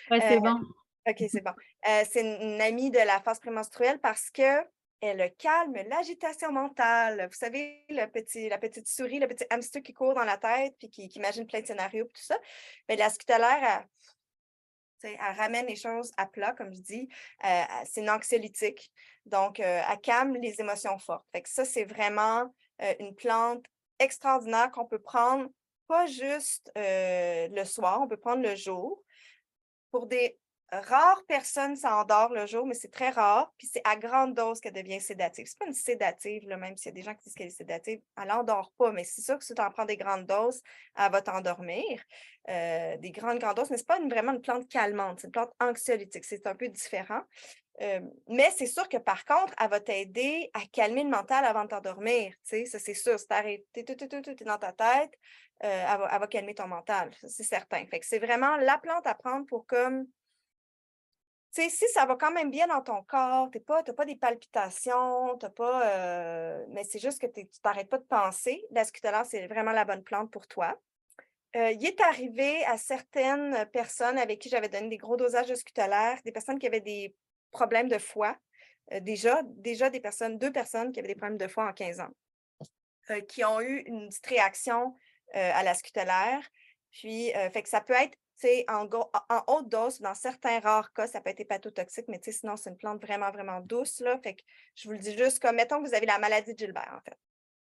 Ouais, Euh, c'est bon. OK, c'est bon. C'est une amie de la phase prémenstruelle parce que elle calme l'agitation mentale. Vous savez, la petite souris, le petit hamster qui court dans la tête puis qui imagine plein de scénarios et tout ça. Mais la scutellaire, elle ramène les choses à plat, comme je dis. C'est une anxiolytique. Donc, elle calme les émotions fortes. Fait que ça, c'est vraiment une plante extraordinaire qu'on peut prendre pas juste le soir, on peut prendre le jour. Pour des rares personnes, ça endort le jour, mais c'est très rare. Puis c'est à grande dose qu'elle devient sédative. C'est pas une sédative, là, même s'il y a des gens qui disent qu'elle est sédative, elle n'endort pas. Mais c'est sûr que si tu en prends des grandes doses, elle va t'endormir. Des grandes doses, mais ce n'est pas vraiment une plante calmante, c'est une plante anxiolytique. C'est un peu différent. Mais c'est sûr que par contre, elle va t'aider à calmer le mental avant de t'endormir. Ça, c'est sûr. Si tu arrêtes, tu es dans ta tête, elle va calmer ton mental. C'est certain. Fait que c'est vraiment la plante à prendre pour comme. Tu sais, si ça va quand même bien dans ton corps, tu n'as pas des palpitations, t'as pas, mais c'est juste que tu t'arrêtes pas de penser, la scutellaire, c'est vraiment la bonne plante pour toi. Il est arrivé à certaines personnes avec qui j'avais donné des gros dosages de scutellaire, des personnes qui avaient des problèmes de foie, déjà des personnes, 2 personnes qui avaient des problèmes de foie en 15 ans, qui ont eu une petite réaction à la scutellaire. Puis, fait que ça peut être, tu sais, en haute dose, dans certains rares cas, ça peut être hépatotoxique, mais tu sais, sinon, c'est une plante vraiment, vraiment douce, là. Fait que je vous le dis juste comme, mettons que vous avez la maladie de Gilbert, en fait.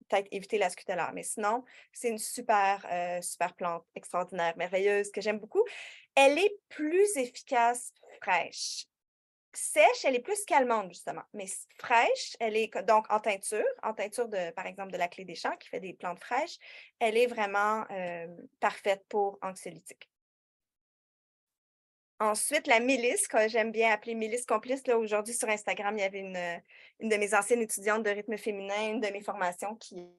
Peut-être éviter la scutellaire, mais sinon, c'est une super, super plante extraordinaire, merveilleuse, que j'aime beaucoup. Elle est plus efficace fraîche. Sèche, elle est plus calmante, justement, mais fraîche, elle est donc en teinture de, par exemple, de la clé des champs qui fait des plantes fraîches, elle est vraiment parfaite pour anxiolytique. Ensuite, la mélisse, que j'aime bien appeler mélisse complice. Là, aujourd'hui, sur Instagram, il y avait une de mes anciennes étudiantes de rythme féminin, une de mes formations qui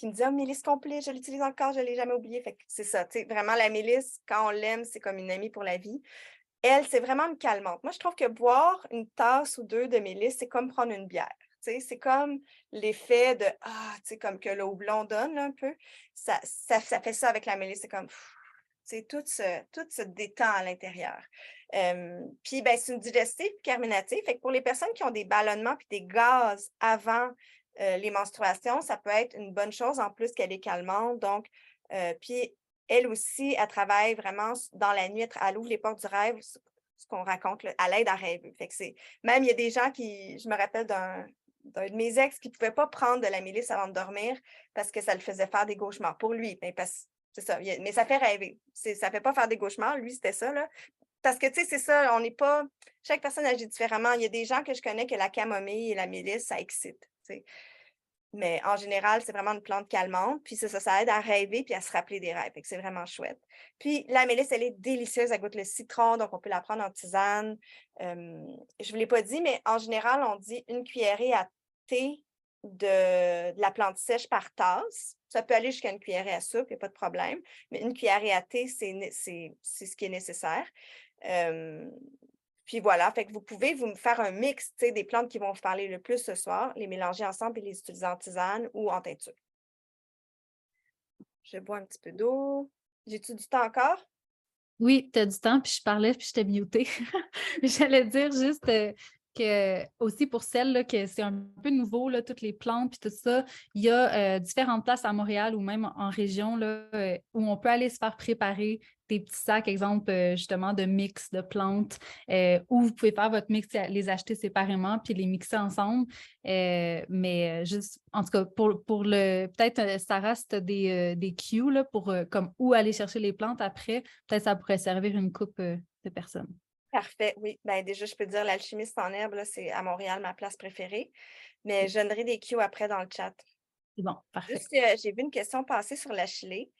me disait oh, mélisse complice, je l'utilise encore, je ne l'ai jamais oublié. Fait que c'est ça, tu sais, vraiment, la mélisse, quand on l'aime, c'est comme une amie pour la vie. Elle, c'est vraiment une calmante. Moi, je trouve que boire une tasse ou 2 de mélisse, c'est comme prendre une bière. C'est comme l'effet de tu sais, comme que le houblon donne là, un peu. Ça fait ça avec la mélisse. C'est comme tout se détend à l'intérieur. Puis, ben, c'est une digestive carminative. Fait que pour les personnes qui ont des ballonnements puis des gaz avant les menstruations, ça peut être une bonne chose en plus qu'elle est calmante. Donc, puis elle aussi, elle travaille vraiment dans la nuit, elle ouvre les portes du rêve, ce qu'on raconte, là, elle aide à rêver. Fait que même il y a des gens je me rappelle d'un de mes ex qui ne pouvait pas prendre de la mélisse avant de dormir parce que ça le faisait faire des cauchemars pour lui. C'est ça, mais ça fait rêver. Ça ne fait pas faire des cauchemars, lui, c'était ça, là. Parce que, tu sais, c'est ça, on n'est pas. Chaque personne agit différemment. Il y a des gens que je connais que la camomille et la mélisse, ça excite. Tu sais. Mais en général, c'est vraiment une plante calmante. Puis ça aide à rêver puis à se rappeler des rêves. C'est vraiment chouette. Puis la mélisse, elle est délicieuse. Elle goûte le citron, donc on peut la prendre en tisane. Je ne vous l'ai pas dit, mais en général, on dit une cuillerée à thé de la plante sèche par tasse. Ça peut aller jusqu'à une cuillerée à soupe, il n'y a pas de problème. Mais une cuillerée à thé, c'est ce qui est nécessaire. Puis voilà, fait que vous pouvez vous faire un mix des plantes qui vont vous parler le plus ce soir, les mélanger ensemble et les utiliser en tisane ou en teinture. Je bois un petit peu d'eau. J'ai-tu du temps encore? Oui, tu as du temps, puis je parlais, puis je t'ai mutée. J'allais dire juste que aussi pour celles là, que c'est un peu nouveau, là, toutes les plantes puis tout ça, il y a différentes places à Montréal ou même en région là, où on peut aller se faire préparer des petits sacs, exemple justement de mix de plantes, où vous pouvez faire votre mix, les acheter séparément puis les mixer ensemble. Mais juste, en tout cas, pour le peut-être Sarah, si tu as des cues là, pour comme où aller chercher les plantes après, peut-être ça pourrait servir une couple de personnes. Parfait, oui. Ben, déjà, je peux te dire, l'alchimiste en herbe, là, c'est à Montréal ma place préférée. Mais je donnerai des cues après dans le chat. C'est bon, parfait. Juste, j'ai vu une question passer sur la chilée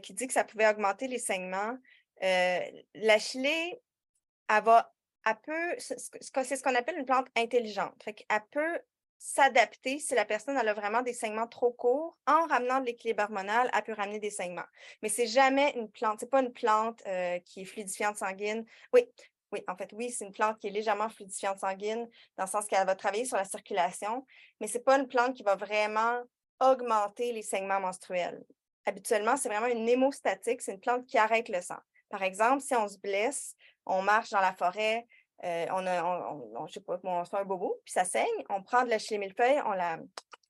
qui dit que ça pouvait augmenter les saignements. La chilée, elle peut, c'est ce qu'on appelle une plante intelligente. Fait qu'elle peut s'adapter si la personne elle a vraiment des saignements trop courts. En ramenant de l'équilibre hormonal, elle peut ramener des saignements. Mais c'est jamais une plante, c'est pas une plante qui est fluidifiante sanguine. Oui, oui, en fait, oui, c'est une plante qui est légèrement fluidifiante sanguine, dans le sens qu'elle va travailler sur la circulation, mais c'est pas une plante qui va vraiment augmenter les saignements menstruels. Habituellement, c'est vraiment une hémostatique, c'est une plante qui arrête le sang. Par exemple, si on se blesse, on marche dans la forêt, je sais pas, on se fait un bobo, puis ça saigne, on prend de la chili millefeuille, on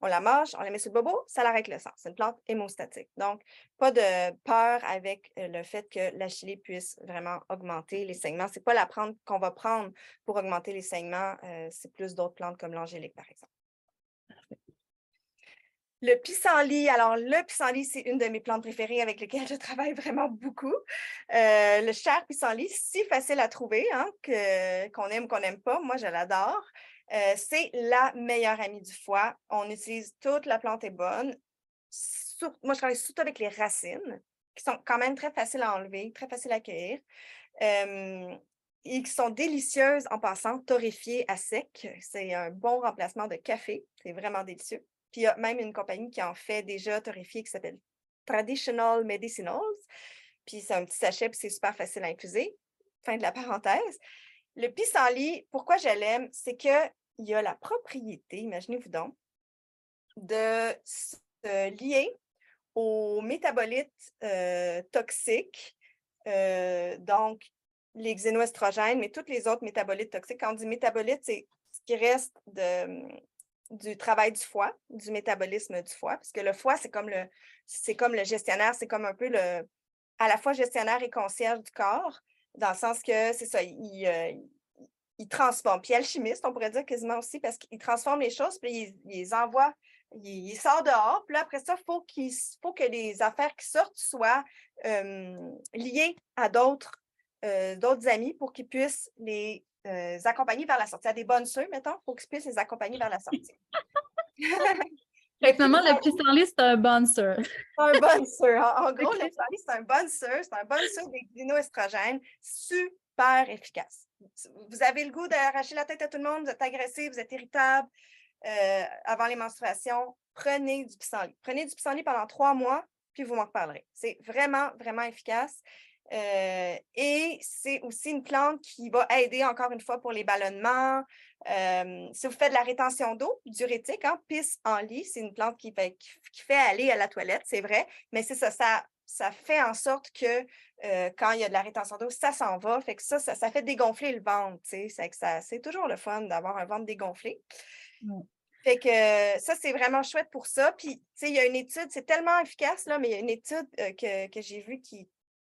la mâche, on la met sur le bobo, ça l'arrête le sang. C'est une plante hémostatique. Donc, pas de peur avec le fait que la chili puisse vraiment augmenter les saignements. C'est pas la plante qu'on va prendre pour augmenter les saignements, c'est plus d'autres plantes comme l'angélique, par exemple. Le pissenlit, alors le pissenlit, c'est une de mes plantes préférées avec lesquelles je travaille vraiment beaucoup. Le cher pissenlit, si facile à trouver, hein, qu'on aime, qu'on n'aime pas, moi je l'adore. C'est la meilleure amie du foie. On utilise toute la plante est bonne. Moi, je travaille surtout avec les racines, qui sont quand même très faciles à enlever, très faciles à cueillir. Et qui sont délicieuses en passant, torréfiées à sec. C'est un bon remplacement de café. C'est vraiment délicieux. Puis il y a même une compagnie qui en fait déjà torréfié qui s'appelle Traditional Medicinals. Puis c'est un petit sachet, puis c'est super facile à infuser. Fin de la parenthèse. Le pissenlit, pourquoi je l'aime, c'est qu'il y a la propriété, imaginez-vous donc, de se lier aux métabolites toxiques. Donc, les xénoestrogènes, mais tous les autres métabolites toxiques. Quand on dit métabolites, c'est ce qui reste du travail du foie, du métabolisme du foie, parce que le foie, c'est comme le gestionnaire, c'est comme un peu à la fois gestionnaire et concierge du corps, dans le sens que c'est ça, il transforme. Puis alchimiste, on pourrait dire quasiment aussi, parce qu'il transforme les choses, puis il les envoie, il sort dehors, puis là, après ça, il faut que les affaires qui sortent soient liées à d'autres amis pour qu'ils puissent les accompagner vers la sortie. À des bonnes sœurs, mettons, pour qu'ils puissent les accompagner vers la sortie. Finalement, le pissenlit, c'est un bouncer. Un bouncer. En gros, le pissenlit, c'est un bouncer. C'est un bouncer des xénoestrogènes super efficace. Vous avez le goût d'arracher la tête à tout le monde, vous êtes agressé, vous êtes irritable avant les menstruations, prenez du pissenlit. Prenez du pissenlit pendant 3 mois, puis vous m'en reparlerez. C'est vraiment, vraiment efficace. Et c'est aussi une plante qui va aider encore une fois pour les ballonnements. Si vous faites de la rétention d'eau, diurétique, hein, pissenlit, c'est une plante qui fait aller à la toilette, c'est vrai, mais c'est ça fait en sorte que quand il y a de la rétention d'eau, ça s'en va. Fait que ça fait dégonfler le ventre. C'est toujours le fun d'avoir un ventre dégonflé. Fait que ça, c'est vraiment chouette pour ça. Puis, tu sais, il y a une étude, c'est tellement efficace, là, mais il y a une étude que j'ai vue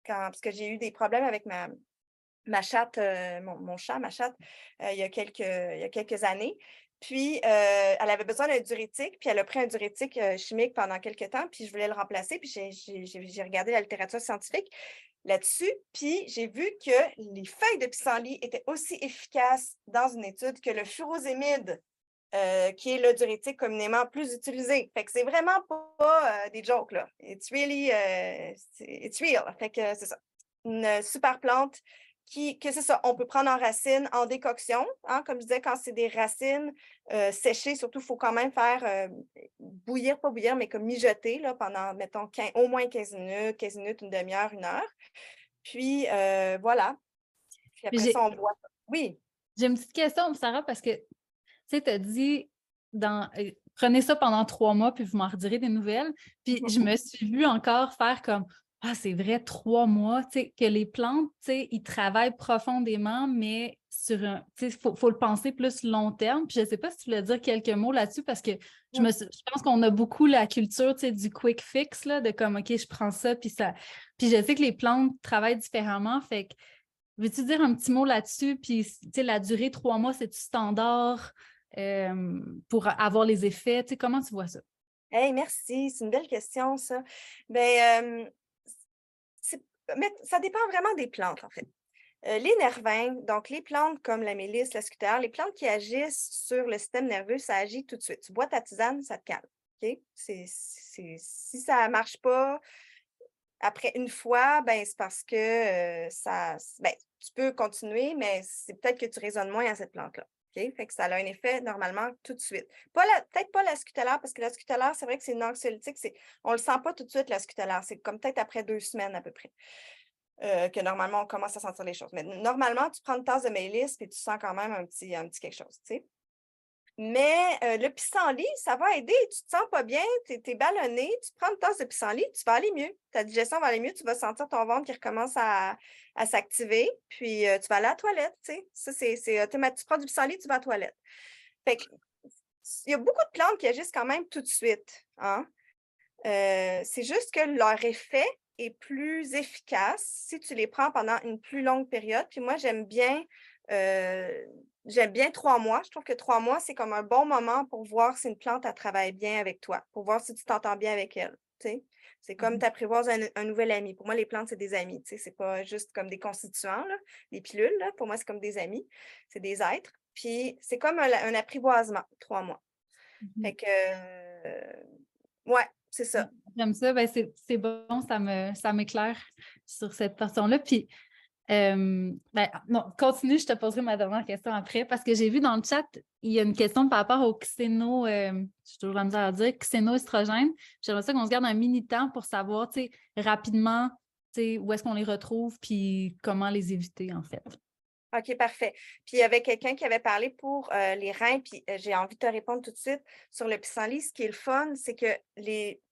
parce que j'ai eu des problèmes avec ma chatte, mon chat, ma chatte, il y a quelques années. Puis, elle avait besoin d'un diurétique, puis elle a pris un diurétique chimique pendant quelques temps, puis je voulais le remplacer, puis j'ai regardé la littérature scientifique là-dessus, puis j'ai vu que les feuilles de pissenlit étaient aussi efficaces dans une étude que le furosémide, qui est le diurétique communément plus utilisé. Fait que c'est vraiment pas des jokes, là. It's really, it's real. Fait que c'est ça. Une super plante que c'est ça, on peut prendre en racines, en décoction. Hein, comme je disais, quand c'est des racines séchées, surtout, il faut quand même faire bouillir, pas bouillir, mais comme mijoter là, pendant, mettons, au moins 15 minutes, une demi-heure, 1 heure. Puis, voilà. Puis après ça, on boit. Oui. J'ai une petite question, Sarah, parce que tu sais, tu as dit, prenez ça pendant 3 mois, puis vous m'en redirez des nouvelles. Puis je me suis vue encore faire comme, ah, c'est vrai, 3 mois, tu sais, que les plantes, tu sais, ils travaillent profondément, mais sur un, tu sais, faut le penser plus long terme. Puis je sais pas si tu voulais dire quelques mots là-dessus, parce que je pense qu'on a beaucoup la culture, tu sais, du quick fix, là, de comme, OK, je prends ça, puis ça. Puis je sais que les plantes travaillent différemment, fait que, veux-tu dire un petit mot là-dessus? Puis, tu sais, la durée, 3 mois, c'est-tu standard pour avoir les effets? Tu sais, comment tu vois ça? Hey, merci, c'est une belle question, ça. Ben, mais ça dépend vraiment des plantes, en fait. Les nervins, donc les plantes comme la mélisse, la scutère, les plantes qui agissent sur le système nerveux, ça agit tout de suite. Tu bois ta tisane, ça te calme. OK? Si ça ne marche pas après une fois, ben, c'est parce que ben, tu peux continuer, mais c'est peut-être que tu résonnes moins à cette plante-là. OK? Fait que ça a un effet normalement tout de suite. Peut-être pas la scutellaire, parce que la scutellaire, c'est vrai que c'est une anxiolytique. On ne le sent pas tout de suite, la scutellaire. C'est comme peut-être après 2 semaines à peu près. Que normalement, on commence à sentir les choses. Mais normalement, tu prends une tasse de mélisse et tu sens quand même un petit quelque chose, tu sais. Mais le pissenlit, ça va aider. Tu te sens pas bien, tu es ballonné, tu prends une tasse de pissenlit, tu vas aller mieux. Ta digestion va aller mieux, tu vas sentir ton ventre qui recommence à s'activer, puis tu vas aller à la toilette, tu sais. Ça, c'est automatique. Tu prends du pissenlit, tu vas à la toilette. Fait que, il y a beaucoup de plantes qui agissent quand même tout de suite, hein. C'est juste que leur effet est plus efficace si tu les prends pendant une plus longue période. Puis moi, j'aime bien 3 mois. Je trouve que 3 mois, c'est comme un bon moment pour voir si une plante, elle travaille bien avec toi, pour voir si tu t'entends bien avec elle, tu sais? C'est comme Mhm. t'apprivoises un nouvel ami. Pour moi, les plantes, c'est des amis, tu sais? C'est pas juste comme des constituants, là, des pilules, là. Pour moi, c'est comme des amis. C'est des êtres. Puis c'est comme un apprivoisement, 3 mois. Mhm. Fait que, ouais, c'est ça. J'aime ça, ben c'est bon, ça m'éclaire sur cette portion-là. Puis, ben, non, continue, je te poserai ma dernière question après, parce que j'ai vu dans le chat, il y a une question par rapport au j'ai toujours la misère à dire, xénoestrogène. J'aimerais ça qu'on se garde un mini temps pour savoir, tu sais, rapidement, tu sais, où est-ce qu'on les retrouve, puis comment les éviter, en fait. OK, parfait. Puis il y avait quelqu'un qui avait parlé pour les reins, puis j'ai envie de te répondre tout de suite sur le pissenlit. Ce qui est le fun, c'est que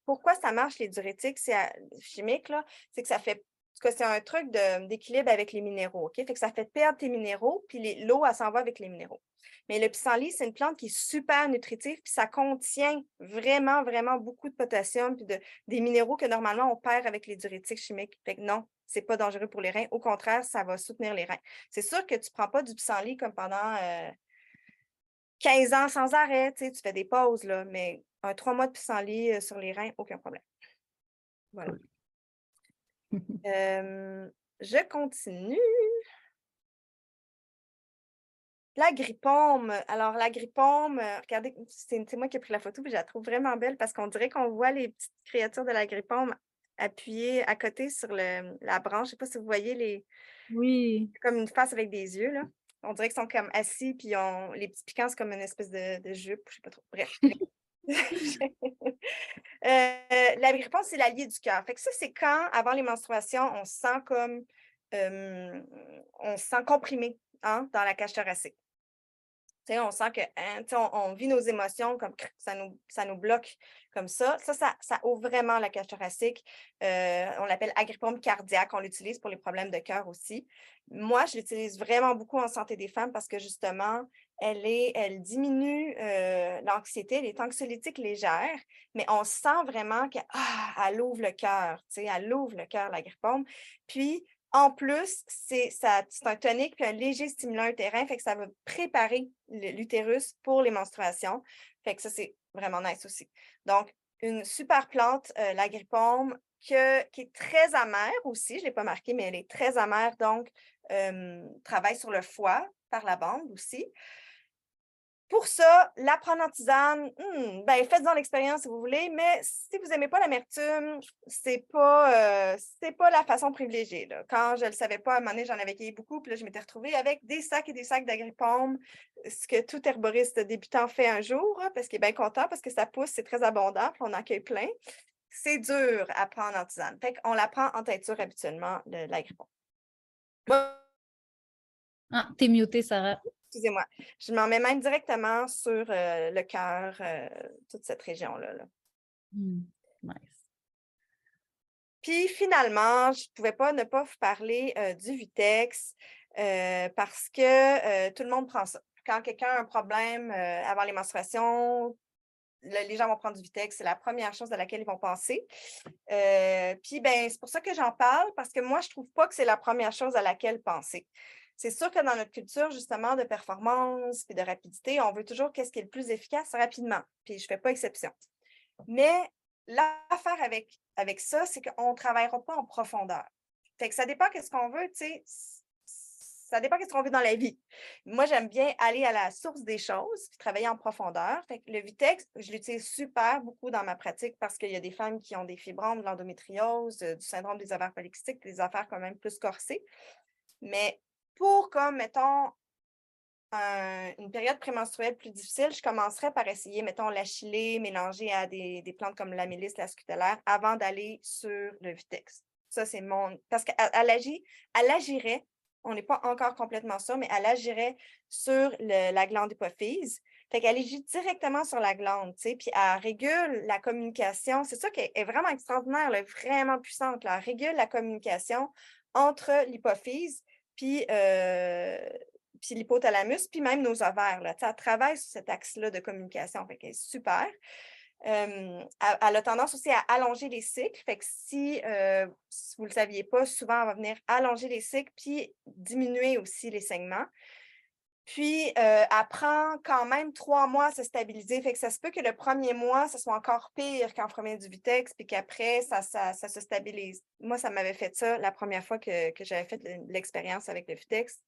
pourquoi ça marche, les diurétiques, chimique, là, c'est que ça fait. En tout cas, c'est un truc d'équilibre avec les minéraux, OK? Fait que ça fait perdre tes minéraux, puis l'eau, elle s'en va avec les minéraux. Mais le pissenlit, c'est une plante qui est super nutritive, puis ça contient vraiment, vraiment beaucoup de potassium, puis des minéraux que normalement on perd avec les diurétiques chimiques. Fait que non, c'est pas dangereux pour les reins. Au contraire, ça va soutenir les reins. C'est sûr que tu ne prends pas du pissenlit comme pendant 15 ans sans arrêt, tu sais, tu fais des pauses, là, mais un 3 mois de pissenlit sur les reins, aucun problème. Voilà. Cool. Je continue. L'agripaume. Alors, l'agripaume, regardez, c'est moi qui ai pris la photo, puis je la trouve vraiment belle parce qu'on dirait qu'on voit les petites créatures de l'agripaume appuyées à côté sur la branche. Je ne sais pas si vous voyez Oui. comme une face avec des yeux, là. On dirait qu'ils sont comme assis, puis les petits piquants, c'est comme une espèce de jupe, je sais pas trop. Bref. L'agripaume, c'est l'allié du cœur. Fait que ça, c'est quand, avant les menstruations, on se sent comme on se sent comprimé, hein, dans la cage thoracique. Tu sais, on sent que hein, tu sais, on vit nos émotions comme ça nous bloque comme ça. Ça ouvre vraiment la cage thoracique. On l'appelle agripaume cardiaque. On l'utilise pour les problèmes de cœur aussi. Moi, je l'utilise vraiment beaucoup en santé des femmes parce que justement, elle diminue l'anxiété. Elle est anxiolytique légère, mais on sent vraiment qu'elle ouvre le cœur. Tu sais, elle ouvre le cœur, l'agripaume. Puis, en plus, c'est un tonique puis un léger stimulant utérin, fait que ça va préparer l'utérus pour les menstruations. Fait que ça, c'est vraiment nice aussi. Donc, une super plante, l'agripaume, qui est très amère aussi. Je ne l'ai pas marqué, mais elle est très amère, donc travaille sur le foie par la bande aussi. Pour ça, la prendre en tisane, ben, faites-en l'expérience si vous voulez, mais si vous n'aimez pas l'amertume, c'est pas la façon privilégiée, là. Quand je ne le savais pas, à un moment donné, j'en avais cueilli beaucoup, puis là, je m'étais retrouvée avec des sacs et des sacs d'agripaume, ce que tout herboriste débutant fait un jour, hein, parce qu'il est bien content, parce que ça pousse, c'est très abondant, puis on en cueille plein. C'est dur à prendre en tisane. Fait qu'on la prend en teinture habituellement, l'agripaume. Ah, t'es mutée, Sarah. Excusez-moi. Je m'en mets même directement sur le cœur, toute cette région-là, là. Nice. Puis finalement, je ne pouvais pas ne pas vous parler du Vitex parce que tout le monde prend ça. Quand quelqu'un a un problème avant les menstruations, les gens vont prendre du Vitex, c'est la première chose à laquelle ils vont penser. Puis ben, c'est pour ça que j'en parle, parce que moi, je ne trouve pas que c'est la première chose à laquelle penser. C'est sûr que dans notre culture, justement, de performance et de rapidité, on veut toujours qu'est-ce qui est le plus efficace rapidement. Puis je ne fais pas exception. Mais l'affaire avec ça, c'est qu'on ne travaillera pas en profondeur. Fait que ça dépend qu'est-ce qu'on veut, tu sais. Ça dépend qu'est-ce qu'on veut dans la vie. Moi, j'aime bien aller à la source des choses puis travailler en profondeur. Fait que le Vitex, je l'utilise super beaucoup dans ma pratique parce qu'il y a des femmes qui ont des fibromes, de l'endométriose, du syndrome des ovaires polykystiques, des affaires quand même plus corsées. Mais pour, comme, mettons, une période prémenstruelle plus difficile, je commencerais par essayer, mettons, l'achillée mélangée à des plantes comme l'amélis, la scutellaire, avant d'aller sur le Vitex. Ça, c'est mon... Parce qu'elle agirait, on n'est pas encore complètement sûr, mais elle agirait sur la glande hypophyse. Fait qu'elle agit directement sur la glande, tu sais, puis elle régule la communication. C'est ça qui est vraiment extraordinaire, là, vraiment puissante. Là. Elle régule la communication entre l'hypophyse puis l'hypothalamus, puis même nos ovaires. Là. Elle travaille sur cet axe-là de communication. Fait qu'elle est super. Elle a tendance aussi à allonger les cycles. Fait que si vous ne le saviez pas, souvent, elle va venir allonger les cycles puis diminuer aussi les saignements. Puis, elle prend quand même 3 mois à se stabiliser. Fait que ça se peut que le premier mois, ça soit encore pire quand on remet du Vitex, puis qu'après, ça se stabilise. Moi, ça m'avait fait ça la première fois que j'avais fait l'expérience avec le Vitex.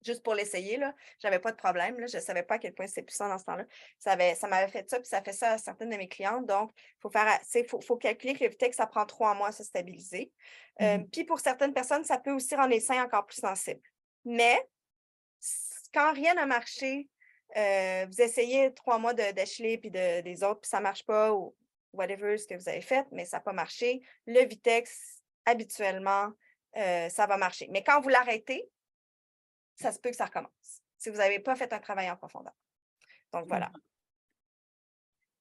Juste pour l'essayer, là, j'avais pas de problème. Là, je ne savais pas à quel point c'était puissant dans ce temps-là. Ça m'avait fait ça, puis ça fait ça à certaines de mes clientes. Donc, faut calculer que le Vitex, ça prend 3 mois à se stabiliser. Puis pour certaines personnes, ça peut aussi rendre les seins encore plus sensibles. Mais quand rien n'a marché, vous essayez 3 mois d'Ashley puis des autres, puis ça ne marche pas, ou whatever ce que vous avez fait, mais ça n'a pas marché. Le Vitex, habituellement, ça va marcher. Mais quand vous l'arrêtez, ça se peut que ça recommence, si vous n'avez pas fait un travail en profondeur. Donc, voilà.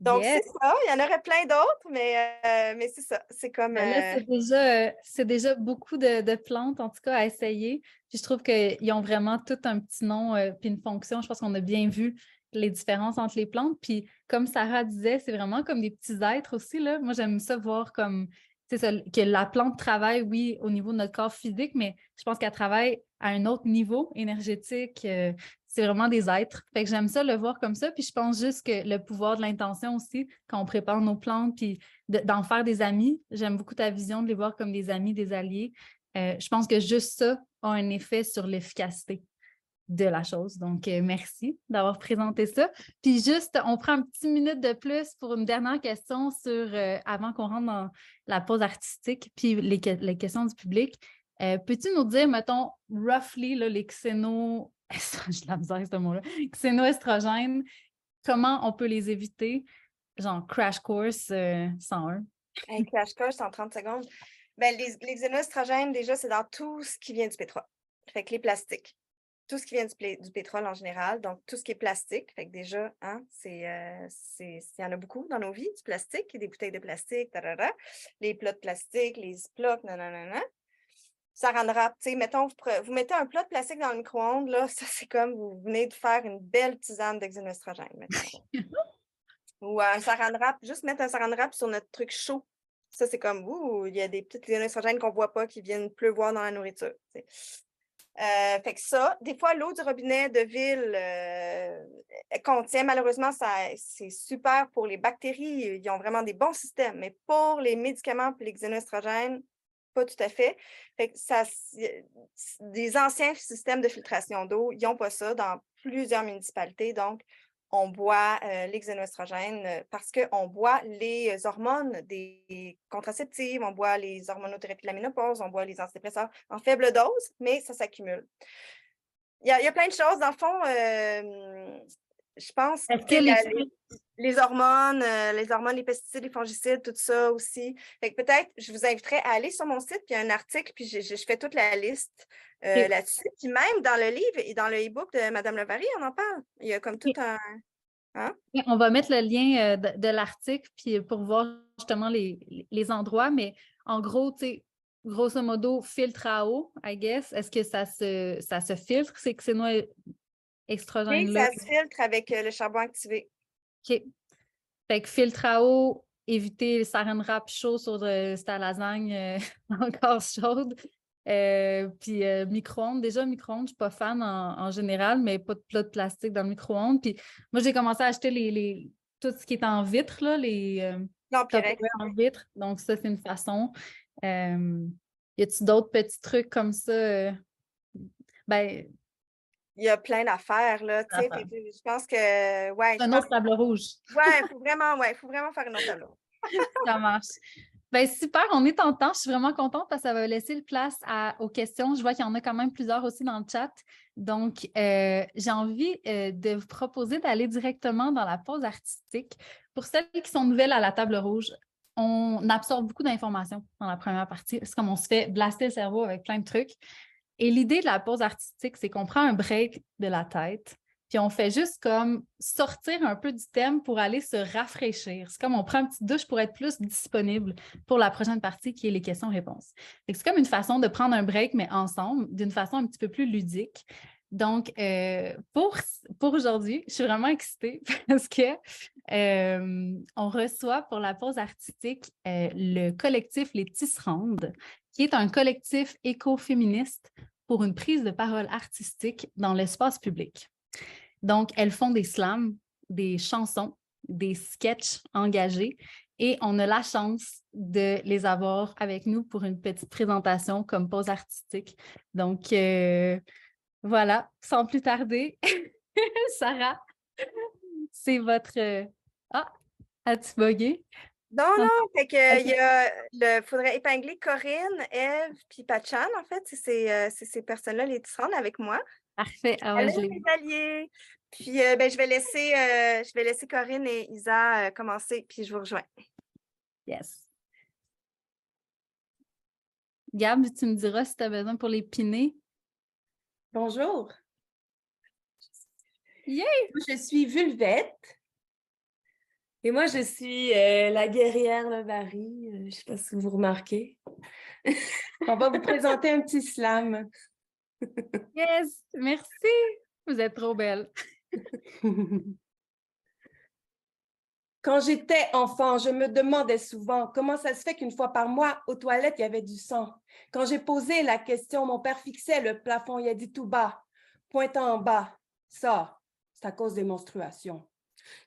Donc, Yes. c'est ça. Il y en aurait plein d'autres, mais c'est ça. C'est comme... Là, c'est déjà beaucoup de plantes, en tout cas, à essayer. Puis je trouve qu'ils ont vraiment tout un petit nom puis une fonction. Je pense qu'on a bien vu les différences entre les plantes. Puis comme Sarah disait, c'est vraiment comme des petits êtres aussi, là. Moi, j'aime ça voir comme... C'est ça, que la plante travaille, oui, au niveau de notre corps physique, mais je pense qu'elle travaille à un autre niveau énergétique. C'est vraiment des êtres. Fait que j'aime ça le voir comme ça. Puis je pense juste que le pouvoir de l'intention aussi, quand on prépare nos plantes, puis d'en faire des amis. J'aime beaucoup ta vision de les voir comme des amis, des alliés. Je pense que juste ça a un effet sur l'efficacité de la chose. Donc, merci d'avoir présenté ça. Puis juste, on prend une petite minute de plus pour une dernière question sur, avant qu'on rentre dans la pause artistique, puis les questions du public. Peux-tu nous dire, mettons, roughly, là, les xéno... J'ai la misère avec ce mot-là. Xénoestrogènes, comment on peut les éviter? Genre Crash Course 101. Un crash course en 30 secondes. Ben, les xénoestrogènes, déjà, c'est dans tout ce qui vient du pétrole. Fait que les plastiques. Tout ce qui vient du pétrole en général, donc tout ce qui est plastique. Fait que déjà, hein, il y en a beaucoup dans nos vies, du plastique, des bouteilles de plastique, les plats de plastique, les Ziplocs, nanana. Ça rendra, tu sais, mettons, vous mettez un plat de plastique dans le micro-ondes, là, ça, c'est comme vous venez de faire une belle tisane de xénoestrogène, mettons. Ou un saran wrap, juste mettre un saran wrap sur notre truc chaud. Ça, c'est comme, il y a des petites xénoestrogènes qu'on ne voit pas qui viennent pleuvoir dans la nourriture. Fait que ça, des fois, l'eau du robinet de ville contient, malheureusement, c'est super pour les bactéries. Ils ont vraiment des bons systèmes. Mais pour les médicaments et les xénoestrogènes, pas tout à fait. Fait que des anciens systèmes de filtration d'eau, ils n'ont pas ça dans plusieurs municipalités. Donc, on boit les xénoestrogènes parce qu'on boit les hormones des contraceptives, on boit les hormonothérapies de la ménopause, on boit les antidépresseurs en faible dose, mais ça s'accumule. Il y a plein de choses. Dans le fond, je pense que les hormones, les pesticides, les fongicides, tout ça aussi. Fait que peut-être, je vous inviterais à aller sur mon site, puis il y a un article, puis je fais toute la liste là-dessus. Puis même dans le livre et dans le e-book de Mme Levary, on en parle. Il y a comme tout un... Hein? On va mettre le lien de l'article puis pour voir justement les endroits, mais en gros, tu sais, grosso modo, filtre à eau, I guess. Est-ce que ça se filtre, ces xénoïdes Oui, extrogènes-là? ça se filtre avec le charbon activé. OK. Fait que filtre à eau, éviter le saran wrap chaud sur ta lasagne encore chaude. Puis micro-ondes. Déjà, micro-ondes, je ne suis pas fan en général, mais pas de plat de plastique dans le micro-ondes. Puis moi, j'ai commencé à acheter tout ce qui est en vitre, là, les Non, Pierre. Tupperware en vitre. Donc, ça, c'est une façon. Y a-t-il d'autres petits trucs comme ça? Ben, Il y a plein d'affaires, là, tu sais. Je pense que, ouais, je un pense autre table rouge. ouais, il faut vraiment faire une autre table. Ça marche. Ben super, on est en temps. Je suis vraiment contente parce que ça va laisser place aux questions. Je vois qu'il y en a quand même plusieurs aussi dans le chat. Donc, j'ai envie de vous proposer d'aller directement dans la pause artistique. Pour celles qui sont nouvelles à la table rouge, on absorbe beaucoup d'informations dans la première partie. C'est comme on se fait blaster le cerveau avec plein de trucs. Et l'idée de la pause artistique, c'est qu'on prend un break de la tête, puis on fait juste comme sortir un peu du thème pour aller se rafraîchir. C'est comme on prend une petite douche pour être plus disponible pour la prochaine partie qui est les questions-réponses. C'est comme une façon de prendre un break, mais ensemble, d'une façon un petit peu plus ludique. Donc, pour aujourd'hui, je suis vraiment excitée parce que on reçoit pour la pause artistique le collectif Les Tisserandes, qui est un collectif écoféministe pour une prise de parole artistique dans l'espace public. Donc, elles font des slams, des chansons, des sketchs engagés et on a la chance de les avoir avec nous pour une petite présentation comme pause artistique. Donc, voilà, sans plus tarder, Sarah, c'est votre... Ah, as-tu bugué? Non, Non. non, fait que OK. faudrait épingler Corinne, Eve, puis Pachan, en fait, c'est ces personnes-là, les tisserandes avec moi. Parfait. Ah ouais, Allez, je l'ai. les alliés! Puis, ben, je vais laisser Corinne et Isa commencer, puis je vous rejoins. Yes. Gab, tu me diras si tu as besoin pour les piner. Bonjour. Yay! Je suis Vulvette. Et moi, je suis la guerrière Levary. Je ne sais pas si vous remarquez. On va vous présenter un petit slam. Yes! Merci! Vous êtes trop belle. Quand j'étais enfant, je me demandais souvent comment ça se fait qu'une fois par mois, aux toilettes, il y avait du sang. Quand j'ai posé la question, mon père fixait le plafond, il a dit tout bas, pointant en bas, ça, c'est à cause des menstruations.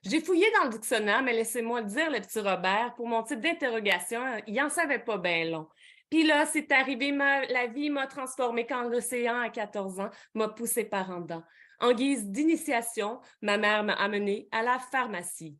J'ai fouillé dans le dictionnaire, mais laissez-moi le dire, le petit Robert, pour mon titre d'interrogation, il n'en savait pas bien long. Puis là, c'est arrivé, la vie m'a transformée quand l'océan, à 14 ans, m'a poussé par en dedans. En guise d'initiation, ma mère m'a amenée à la pharmacie.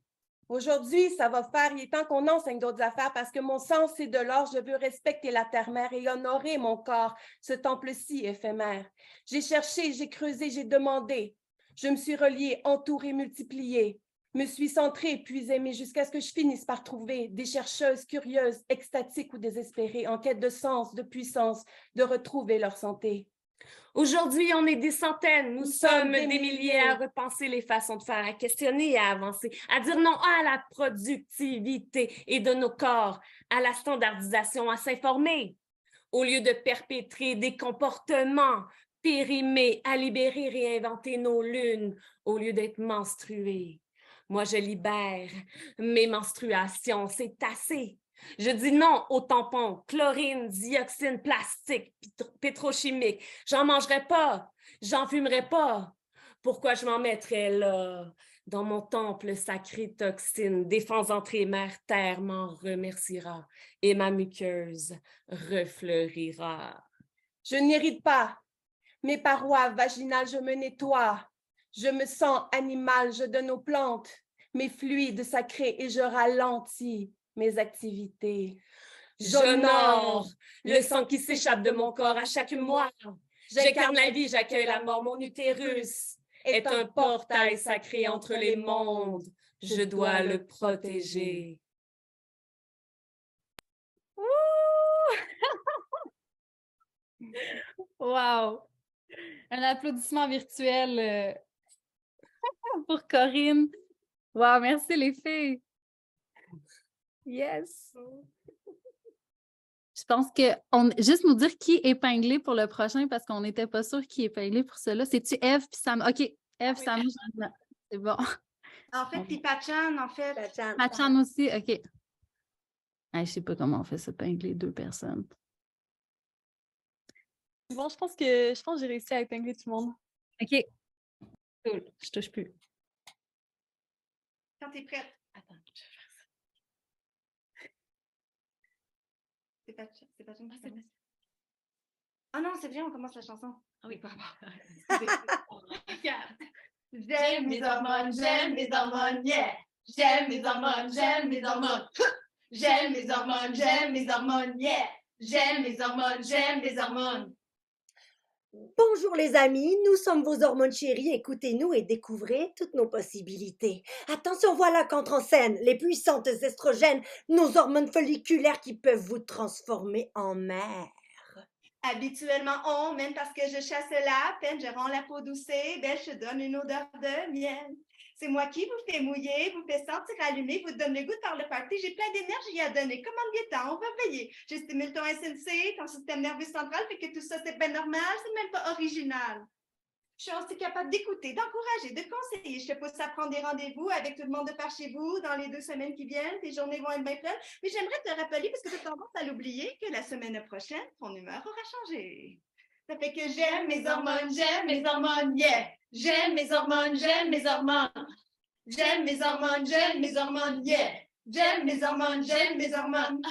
Aujourd'hui, ça va faire, il est temps qu'on enseigne d'autres affaires parce que mon sang, c'est de l'or. Je veux respecter la terre-mère et honorer mon corps, ce temple-ci éphémère. J'ai cherché, j'ai creusé, j'ai demandé. Je me suis reliée, entourée, multipliée. Me suis centrée, puis aimée jusqu'à ce que je finisse par trouver des chercheuses curieuses, extatiques ou désespérées, en quête de sens, de puissance, de retrouver leur santé. Aujourd'hui, on est des centaines, nous sommes des milliers à repenser les façons de faire, à questionner et à avancer, à dire non à la productivité et de nos corps, à la standardisation, à s'informer. Au lieu de perpétrer des comportements périmés, à libérer, réinventer nos lunes, au lieu d'être menstrués. Moi, je libère mes menstruations, c'est assez. Je dis non aux tampons, chlorine, dioxine, plastique, pétrochimique. J'en mangerai pas, j'en fumerai pas. Pourquoi je m'en mettrais là? Dans mon temple sacré toxine, défense entrée mère terre m'en remerciera et ma muqueuse refleurira. Je n'irrite pas. Mes parois vaginales, je me nettoie. Je me sens animal, je donne aux plantes mes fluides sacrés et je ralentis mes activités. J'honore le sang qui s'échappe de mon corps à chaque mois. J'incarne la vie, j'accueille la mort. Mon utérus est un portail sacré entre les mondes. Je dois le protéger. Wow! Un applaudissement virtuel pour Corinne. Wow, merci les filles. Yes. pense que juste nous dire qui est épinglé pour le prochain parce qu'on n'était pas sûr qui est épinglé pour cela. C'est-tu Eve puis Sam? OK, Eve, Oui. Sam, c'est bon. En fait, puis Pachan, en fait. Machan aussi, OK. Je sais pas comment on fait ça, épingler 2 personnes. Bon, je pense que j'ai réussi à épingler tout le monde. OK. Cool. Je touche plus. Quand t'es prête. Attends, je vais faire ça. C'est Pachan. Ah non, c'est bien, on commence la chanson. Ah oui, pardon. J'aime mes hormones, yeah. J'aime mes hormones, J'aime mes hormones, yeah. J'aime mes hormones. Bonjour les amis, nous sommes vos hormones chéries, écoutez-nous et découvrez toutes nos possibilités. Attention, voilà qu'entrent en scène les puissantes estrogènes, nos hormones folliculaires qui peuvent vous transformer en mère. Habituellement, on, même parce que je chasse la peine, je rends la peau doucée, belle, je donne une odeur de miel. C'est moi qui vous fais mouiller, vous fait sentir allumé, vous donne le goût de faire le party. J'ai plein d'énergie à donner. Comme en guettant, on va veiller. Je stimule ton SNC, ton système nerveux central, fait que tout ça, c'est bien normal, c'est même pas original. Je suis aussi capable d'écouter, d'encourager, de conseiller. Je te pousse à prendre des rendez-vous avec tout le monde de par chez vous dans les 2 semaines qui viennent. Tes journées vont être bien pleines. Mais j'aimerais te rappeler, parce que tu as tendance à l'oublier, que la semaine prochaine, ton humeur aura changé. Ça fait que j'aime mes hormones, yeah. J'aime mes hormones, J'aime mes hormones, yeah. J'aime mes hormones.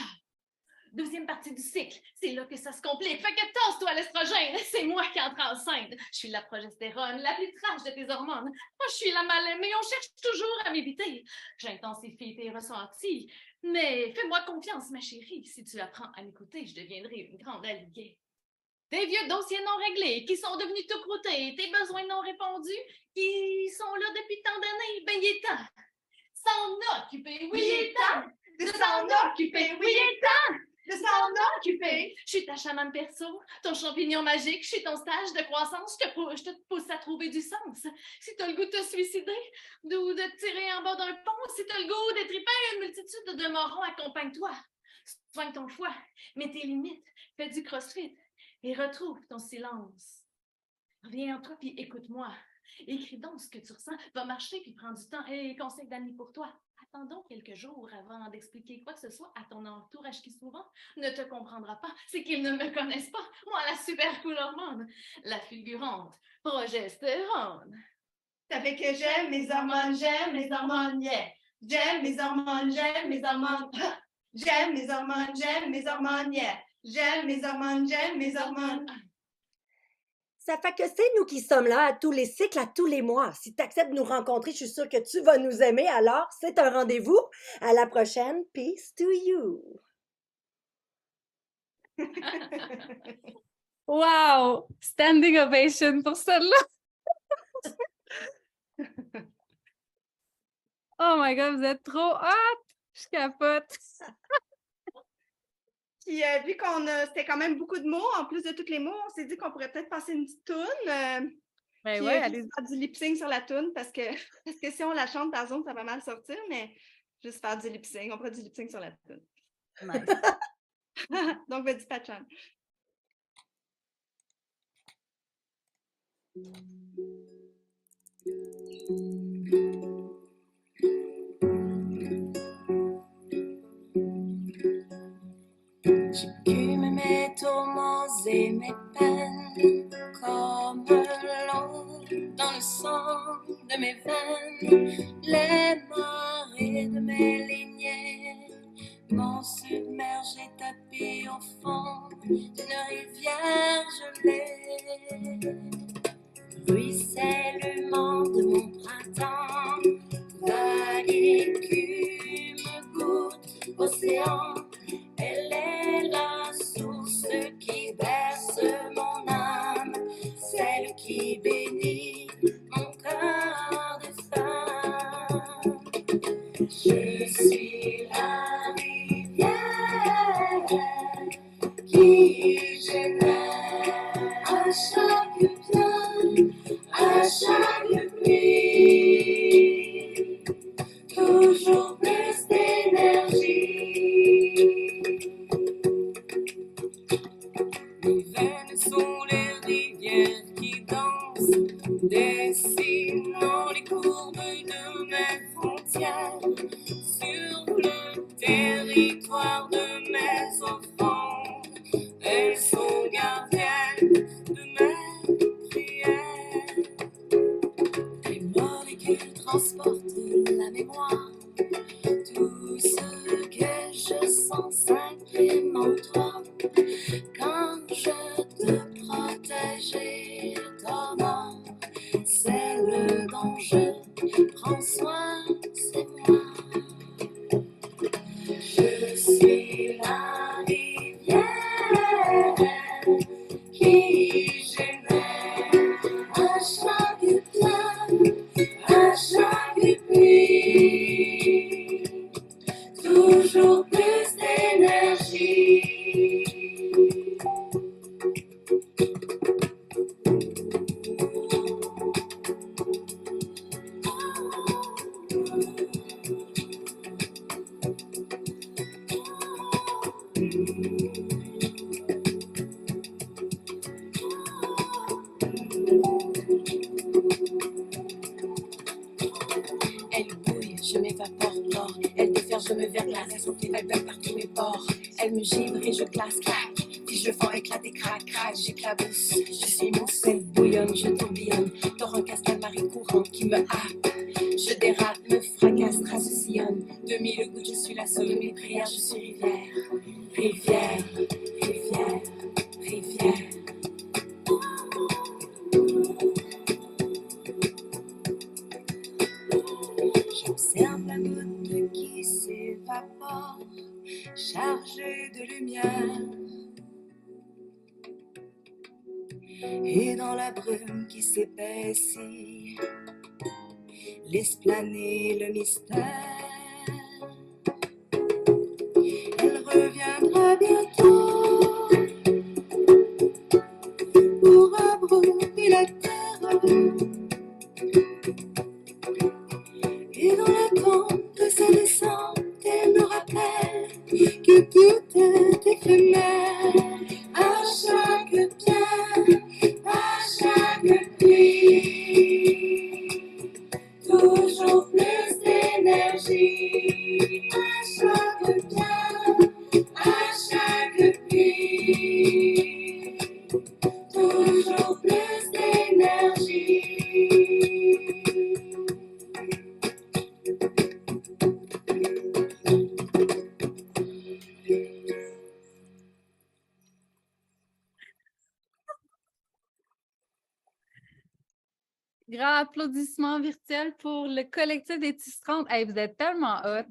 Deuxième partie du cycle, c'est là que ça se complique. Fait que tasse-toi l'estrogène, c'est moi qui entre enceinte. Je suis la progestérone, la plus trash de tes hormones. Moi, je suis la mal-aimée, on cherche toujours à m'éviter. J'intensifie tes ressentis, mais fais-moi confiance, ma chérie. Si tu apprends à m'écouter, je deviendrai une grande alliée. Tes vieux dossiers non réglés, qui sont devenus tout croûtés, tes besoins non répondus, qui sont là depuis tant d'années, ben il est temps. S'en occuper, oui, il est temps. De s'en occuper, oui, il est temps. De s'en occuper. Je suis ta chamane perso, ton champignon magique, je suis ton stage de croissance, je te pousse à trouver du sens. Si t'as le goût de te suicider, ou de te tirer en bas d'un pont, si t'as le goût d'étriper une multitude de morons, accompagne-toi. Soigne ton foie, mets tes limites, fais du crossfit et retrouve ton silence. Reviens en toi puis écoute-moi. Écris donc ce que tu ressens, va marcher puis prends du temps. Et conseil d'amis pour toi. Attendons quelques jours avant d'expliquer quoi que ce soit à ton entourage qui souvent ne te comprendra pas. C'est qu'ils ne me connaissent pas. Moi, la super cool hormone, la fulgurante progestérone. Ça fait que j'aime mes hormones, yeah. J'aime mes hormones, J'aime mes hormones, yeah. J'aime mes hormones. Ça fait que c'est nous qui sommes là à tous les cycles, à tous les mois. Si tu acceptes de nous rencontrer, je suis sûre que tu vas nous aimer. Alors, c'est un rendez-vous. À la prochaine. Peace to you. Wow! Standing ovation pour celle-là! Oh my God, vous êtes trop hot! Je capote! Puis, vu c'était quand même beaucoup de mots, en plus de tous les mots, on s'est dit qu'on pourrait peut-être passer une petite toune. Ben Puis, ouais, juste allez-y. faire du lip-sync sur la toune, parce que si on la chante par Zoom, ça va mal sortir, mais juste faire du lip-sync. On fera du lip-sync sur la toune. Nice. Donc, vas-y, Pachan. J'écume mes tourments et mes peines comme l'eau dans le sang de mes veines. Les marées de mes lignées m'ont submergé, tapis au fond d'une rivière gelée. Ruissellement de mon printemps, la écume goûte océan. Elle est la source qui berce mon âme, celle qui bénit mon cœur de femme. Je suis la rivière qui génère à chaque bien, à chaque nuit, toujours plus d'énergie. dessinant les courbes de mes frontières sur le territoire de mes offrandes. Elles sont gardiennes de mes prières. Les molécules transportent la mémoire. Tout ce que je sens s'imprime en toi. Quand je te protège et t'honore, c'est le dont je prends soin, c'est moi. Je suis la rivière qui génère à chaque plein, à chaque pluie, toujours plus d'énergie. Elle bouille, je m'évapore fort. Elle déferle, je me verglace. Elle s'enfile, elle baigne par tous mes pores. Elle me givre et je glace, clac. Puis je fends éclater, crac, crac. J'éclabousse, je suis mousse. Elle bouillonne, je tourbillonne. Torrent, cascade, marée courante qui me happe. Je dérape, me fracasse, trace, sillonne. 2000 gouttes, je suis la seule de mes prières. Je suis rivière, rivière, rivière, rivière. J'observe la goutte qui s'évapore, chargée de lumière. Et dans la brume qui s'épaissit, laisse planer le mystère. Elle reviendra bientôt pour abreuver la terre. Et dans l'attente de sa descente, elle me rappelle que tout est éphémère. À chaque bien, à chaque pluie, toujours plus d'énergie. À chaque bien, à chaque pluie, toujours plus d'énergie. Grand applaudissement virtuel pour le collectif des Tisserandes. Hey, vous êtes tellement hot.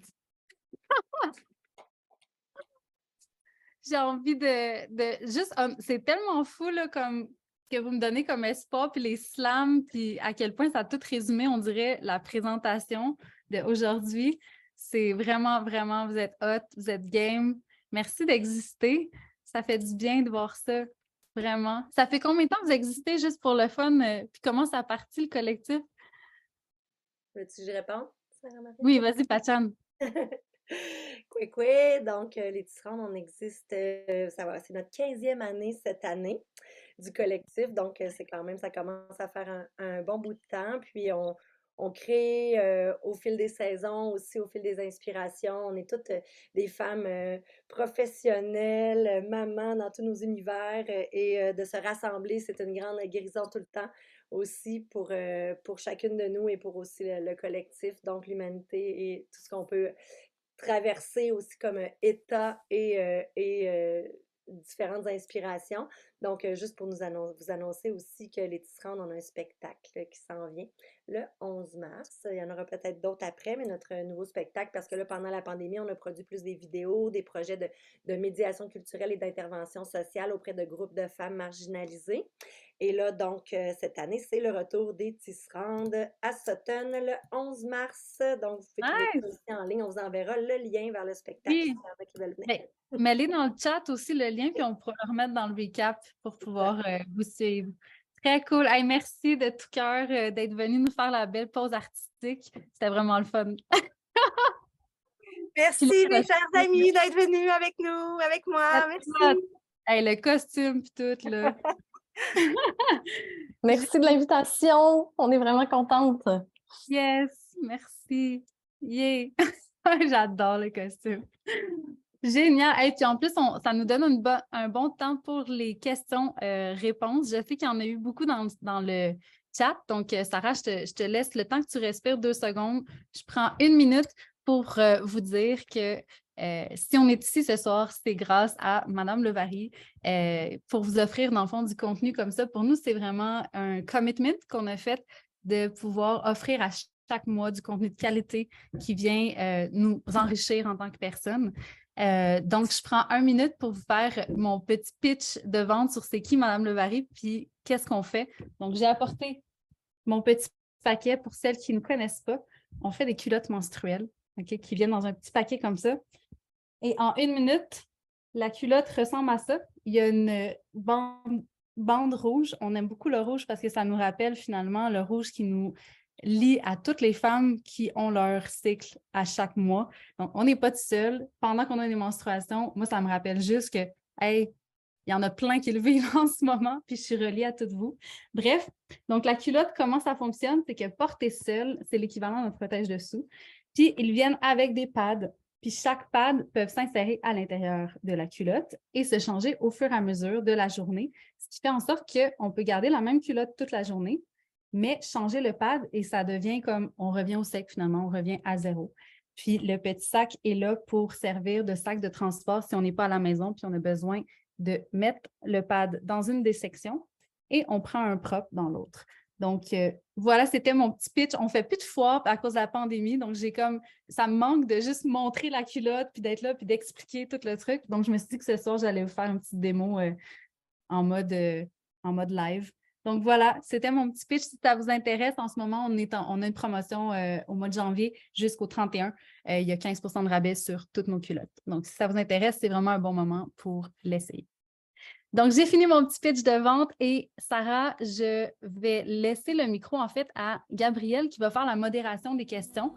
J'ai envie de juste... c'est tellement fou là, comme, que vous me donnez comme espoir, puis les slams, puis à quel point ça a tout résumé, on dirait, la présentation d'aujourd'hui. C'est vraiment, vraiment, vous êtes hot, vous êtes game. Merci d'exister. Ça fait du bien de voir ça. Vraiment. Ça fait combien de temps que vous existez juste pour le fun? Puis comment ça a parti le collectif? Veux-tu que je réponde, Sarah-Marie? Oui, vas-y, Pachan. Coué, donc les Tisserandes, on existe, c'est notre 15e année cette année du collectif, donc c'est quand même, ça commence à faire un bon bout de temps, puis on crée au fil des saisons, aussi au fil des inspirations, on est toutes des femmes professionnelles, mamans dans tous nos univers, et de se rassembler, c'est une grande guérison tout le temps aussi pour chacune de nous et pour aussi le collectif, donc l'humanité et tout ce qu'on peut traverser aussi comme état et différentes inspirations. Donc, juste pour vous annoncer aussi que les Tisserandes, on a un spectacle qui s'en vient le 11 mars. Il y en aura peut-être d'autres après, mais notre nouveau spectacle, parce que là, pendant la pandémie, on a produit plus des vidéos, des projets de médiation culturelle et d'intervention sociale auprès de groupes de femmes marginalisées. Et là, donc, cette année, c'est le retour des Tisserandes à Sutton le 11 mars. Donc, vous pouvez trouver ça aussi en ligne. On vous enverra le lien vers le spectacle. Oui. Qui veulent venir. Mettez dans le chat aussi le lien, puis on pourra le remettre dans le recap pour pouvoir vous suivre. Très cool. Hey, merci de tout cœur d'être venu nous faire la belle pause artistique. C'était vraiment le fun. Merci, mes chers amis, d'être venus avec nous, avec moi. Merci. Hey, le costume puis tout, là. Merci de l'invitation. On est vraiment contente. Yes, merci. Yeah. J'adore le costume. Génial. Et puis en plus, ça nous donne un bon temps pour les questions-réponses. Je sais qu'il y en a eu beaucoup dans le chat. Donc, Sarah, je te laisse le temps que tu respires 2 secondes. Je prends 1 minute pour vous dire que si on est ici ce soir, c'est grâce à Madame Levary pour vous offrir, dans le fond, du contenu comme ça. Pour nous, c'est vraiment un commitment qu'on a fait de pouvoir offrir à chaque mois du contenu de qualité qui vient nous enrichir en tant que personne. Donc, je prends 1 minute pour vous faire mon petit pitch de vente sur c'est qui Madame Levary, puis qu'est-ce qu'on fait. Donc, j'ai apporté mon petit paquet pour celles qui ne connaissent pas. On fait des culottes menstruelles, okay, qui viennent dans un petit paquet comme ça. Et en 1 minute, la culotte ressemble à ça. Il y a une bande rouge. On aime beaucoup le rouge parce que ça nous rappelle finalement le rouge qui nous lie à toutes les femmes qui ont leur cycle à chaque mois. Donc, on n'est pas tout seul. Pendant qu'on a des menstruations, moi, ça me rappelle juste que, hey, il y en a plein qui le vivent en ce moment, puis je suis reliée à toutes vous. Bref, donc la culotte, comment ça fonctionne? C'est que porter seul, c'est l'équivalent d'un protège-dessous. Puis, ils viennent avec des pads. Puis chaque pad peut s'insérer à l'intérieur de la culotte et se changer au fur et à mesure de la journée, ce qui fait en sorte qu'on peut garder la même culotte toute la journée, mais changer le pad et ça devient comme, on revient au sec finalement, on revient à 0. Puis le petit sac est là pour servir de sac de transport si on n'est pas à la maison puis on a besoin de mettre le pad dans une des sections et on prend un propre dans l'autre. Donc, voilà, c'était mon petit pitch. On ne fait plus de foire à cause de la pandémie. Donc, ça me manque de juste montrer la culotte, puis d'être là, puis d'expliquer tout le truc. Donc, je me suis dit que ce soir, j'allais vous faire une petite démo en mode live. Donc, voilà, c'était mon petit pitch. Si ça vous intéresse, en ce moment, on a une promotion au mois de janvier jusqu'au 31. Il y a 15 % de rabais sur toutes nos culottes. Donc, si ça vous intéresse, c'est vraiment un bon moment pour l'essayer. Donc, j'ai fini mon petit pitch de vente et Sarah, je vais laisser le micro en fait à Gabrielle qui va faire la modération des questions.